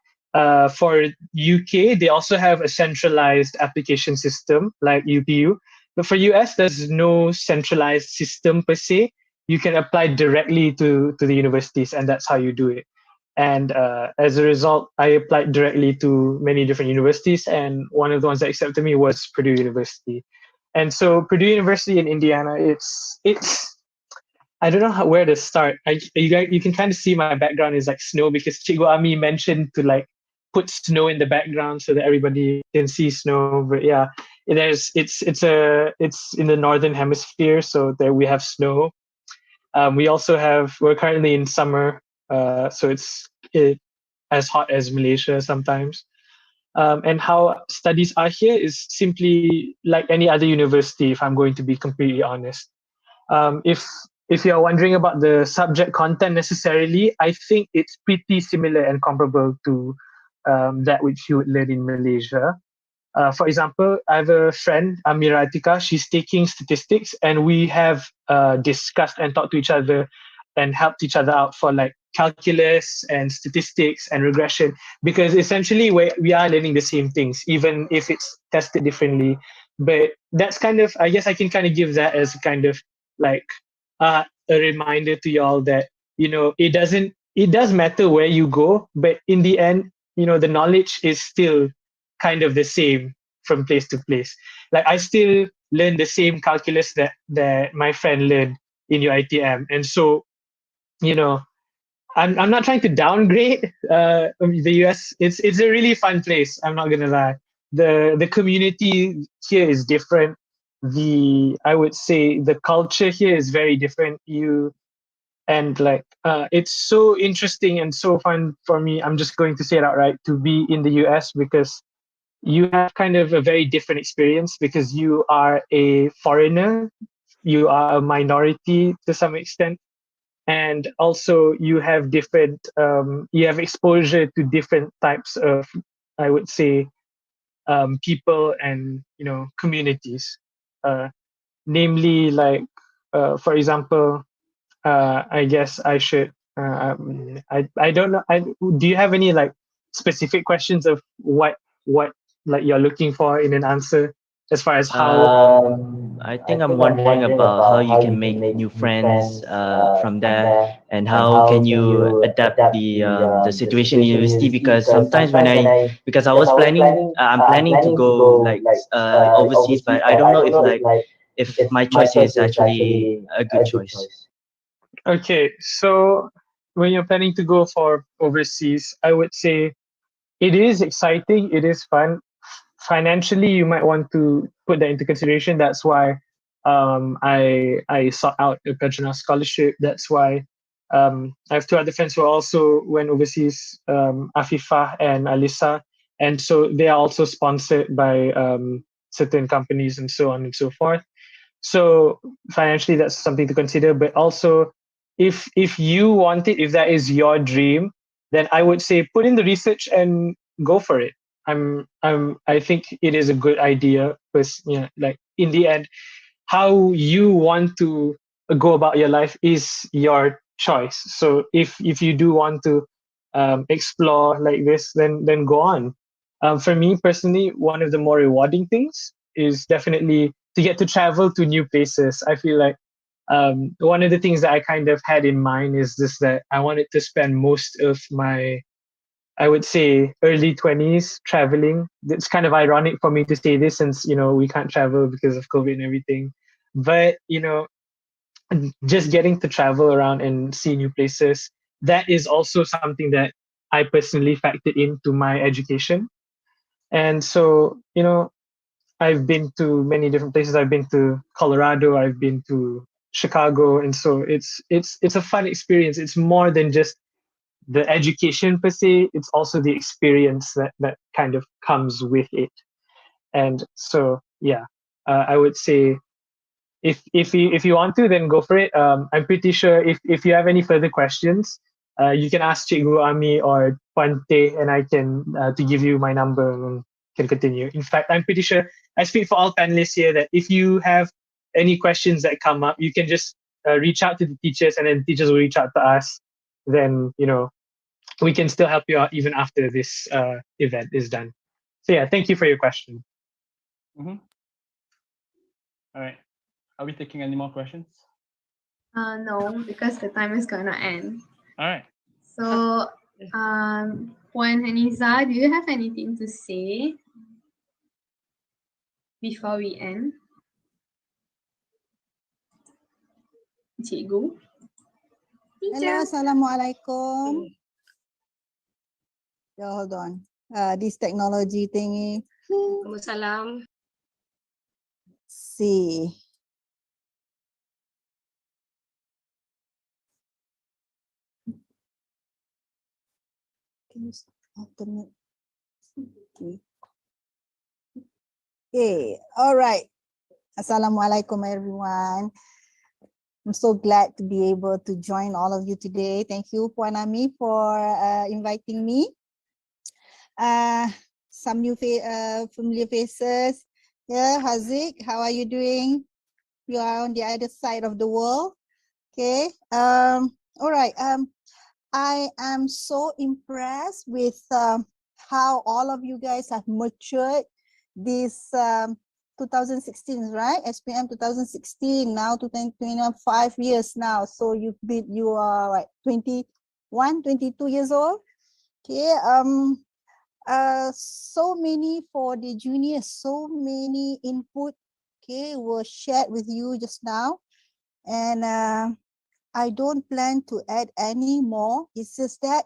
for UK, they also have a centralized application system like UPU. But for US, there's no centralized system per se. You can apply directly to the universities, and that's how you do it. And as a result, I applied directly to many different universities, and one of the ones that accepted me was Purdue University. And so Purdue University in Indiana, it's I don't know where to start. You can kind of see my background is like snow because Chigo Ami mentioned to like put snow in the background so that everybody can see snow. But yeah, it's in the northern hemisphere, so there we have snow. We're currently in summer, so it's as hot as Malaysia sometimes. And how studies are here is simply like any other university, if I'm going to be completely honest. If you're wondering about the subject content necessarily, I think it's pretty similar and comparable to that which you would learn in Malaysia. For example, I have a friend, Amira Atika, she's taking statistics, and we have discussed and talked to each other and helped each other out for like calculus and statistics and regression, because essentially we are learning the same things, even if it's tested differently. But that's kind of, I guess I can kind of give that as kind of like a reminder to y'all that, it does matter where you go, but in the end, the knowledge is still kind of the same from place to place. Like I still learn the same calculus that my friend learned in your ITM. And so, I'm not trying to downgrade the US. It's a really fun place. I'm not gonna lie. The community here is different. I would say the culture here is very different. It's so interesting and so fun for me. I'm just going to say it outright, to be in the US, because you have kind of a very different experience because you are a foreigner, you are a minority to some extent, and also you have exposure to different types of, I would say, people and communities, namely like for example, I guess I should I don't know, do you have any like specific questions of what like you're looking for in an answer, as far as how
I think I'm wondering about how you can make new friends from there, and how can you adapt the situation in university, because sometimes because I was planning, I'm planning to go like overseas, but I don't know if my choice is actually a good choice.
Okay, so when you're planning to go for overseas, I would say it is exciting, it is fun. Financially, you might want to put that into consideration. That's why I sought out a Petronas scholarship. That's why I have two other friends who also went overseas, Afifah and Alisa. And so they are also sponsored by certain companies and so on and so forth. So financially, that's something to consider. But also, if you want it, if that is your dream, then I would say put in the research and go for it. I think it is a good idea, because like in the end, how you want to go about your life is your choice. So if you do want to explore like this, then go on. For me personally, one of the more rewarding things is definitely to get to travel to new places. I feel like one of the things that I kind of had in mind is this, that I wanted to spend most of my, I would say, early 20s traveling. It's kind of ironic for me to say this since, we can't travel because of COVID and everything. But, just getting to travel around and see new places, that is also something that I personally factored into my education. And so, I've been to many different places. I've been to Colorado, I've been to Chicago, and so it's a fun experience. It's more than just the education per se, it's also the experience that kind of comes with it. And so yeah, I would say if you want to, then go for it. I'm pretty sure if you have any further questions, you can ask Cikgu Ami or Pante, and I can to give you my number and can continue. In fact, I'm pretty sure I speak for all panelists here that if you have any questions that come up, you can just reach out to the teachers, and then the teachers will reach out to us. Then we can still help you out even after this event is done. So yeah, thank you for your question.
All right. Are we taking any more questions?
No, because the time is gonna end.
All right.
So, Puan Haniza, do you have anything to say before we end? Cikgu?
Hello, Assalamualaikum. Yo, hold on. This technology thingy.
Waalaikumsalam.
See. Can you alternate? Okay, all right. Assalamualaikum, everyone. I'm so glad to be able to join all of you today. Thank you, Puan Ami, for inviting me. Some new familiar faces. Yeah, Haziq, how are you doing? You are on the other side of the world. Okay. All right. I am so impressed with how all of you guys have matured this 2016, right? SPM 2016, now 5 years now. So you are like 21, 22 years old. Okay. So many for the juniors, so many input, okay, were shared with you just now. And I don't plan to add any more. It's just that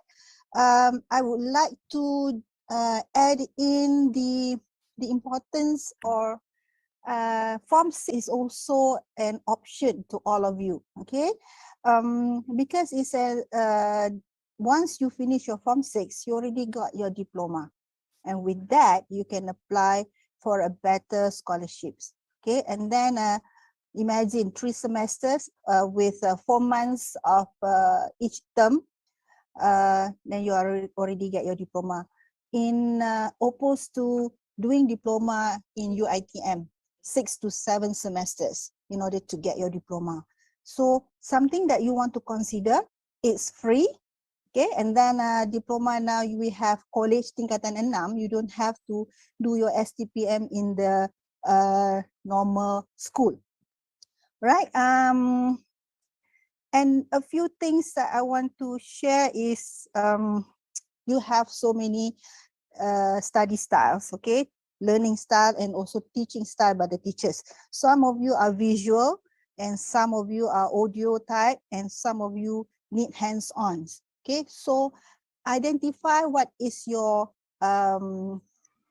I would like to add in the importance, or Form 6 is also an option to all of you, okay? Because it's once you finish your Form 6, you already got your diploma. And with that, you can apply for a better scholarships, okay? And then imagine 3 semesters with 4 months of each term, then you already get your diploma. In opposed to doing diploma in UITM, 6 to 7 semesters in order to get your diploma. So something that you want to consider, it's free, okay? And then diploma now we have college tingkatan 6, you don't have to do your STPM in the normal school, right? And a few things that I want to share is you have so many study styles, okay? Learning style and also teaching style by the teachers. Some of you are visual and some of you are audio type and some of you need hands-ons, okay? So identify what is your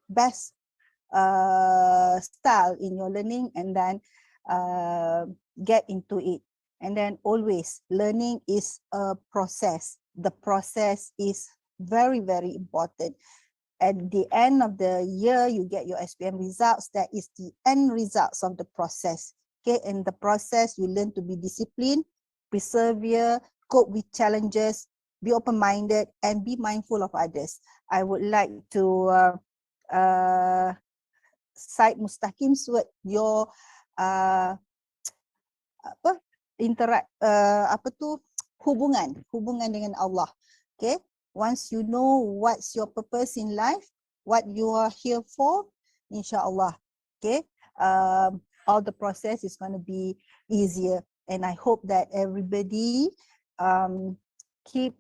best style in your learning and then get into it. And then always, learning is a process. The process is very, very important. At the end of the year, you get your SPM results. That is the end results of the process. Okay, in the process, you learn to be disciplined, persevere, cope with challenges, be open-minded, and be mindful of others. I would like to cite Mustaqim's word, your hubungan dengan Allah. Okay, once you know what's your purpose in life, what you are here for, inshallah, okay, all the process is going to be easier. And I hope that everybody keep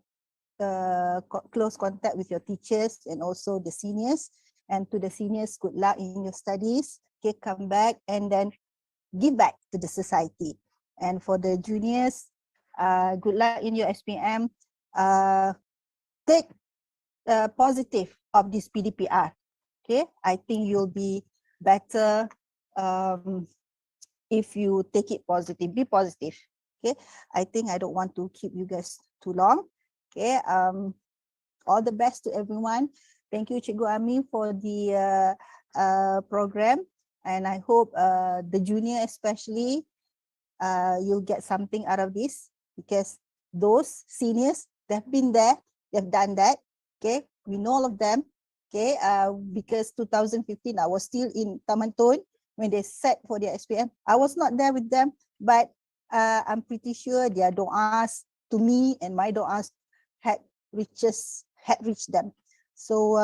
close contact with your teachers and also the seniors. And to the seniors, good luck in your studies. Okay, come back and then give back to the society. And for the juniors, good luck in your SPM. Take positive of this PDPR. Okay, I think you'll be better if you take it positive. Be positive. Okay, I think I don't want to keep you guys too long. Okay, all the best to everyone. Thank you, Cikgu Ami, for the program, and I hope the junior especially you'll get something out of this, because those seniors, they've been there, they've done that. Okay, we know all of them. Okay, because 2015 I was still in Taman Tun when they set for their SPM. I was not there with them, but I'm pretty sure their do'as to me and my do'as had reached them. So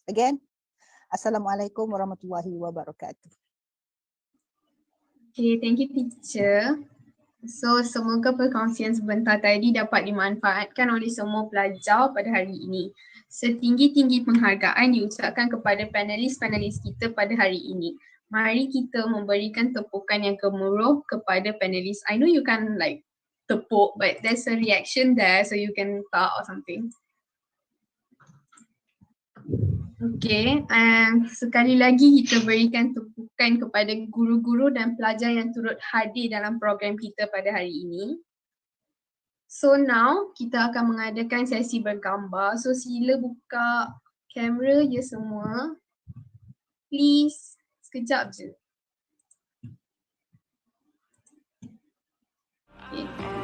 again, Assalamualaikum warahmatullahi wabarakatuh.
Okay, thank you teacher. So semoga perkongsian sebentar tadi dapat dimanfaatkan oleh semua pelajar pada hari ini. Setinggi-tinggi penghargaan diucapkan kepada panelis-panelis kita pada hari ini. Mari kita memberikan tepukan yang gemuruh kepada panelis. I know you can like tepuk, but there's a reaction there, so you can clap or something. Okay, sekali lagi kita berikan tepukan kepada guru-guru dan pelajar yang turut hadir dalam program kita pada hari ini. So now kita akan mengadakan sesi bergambar. So sila buka kamera je semua. Please, sekejap je. Okay.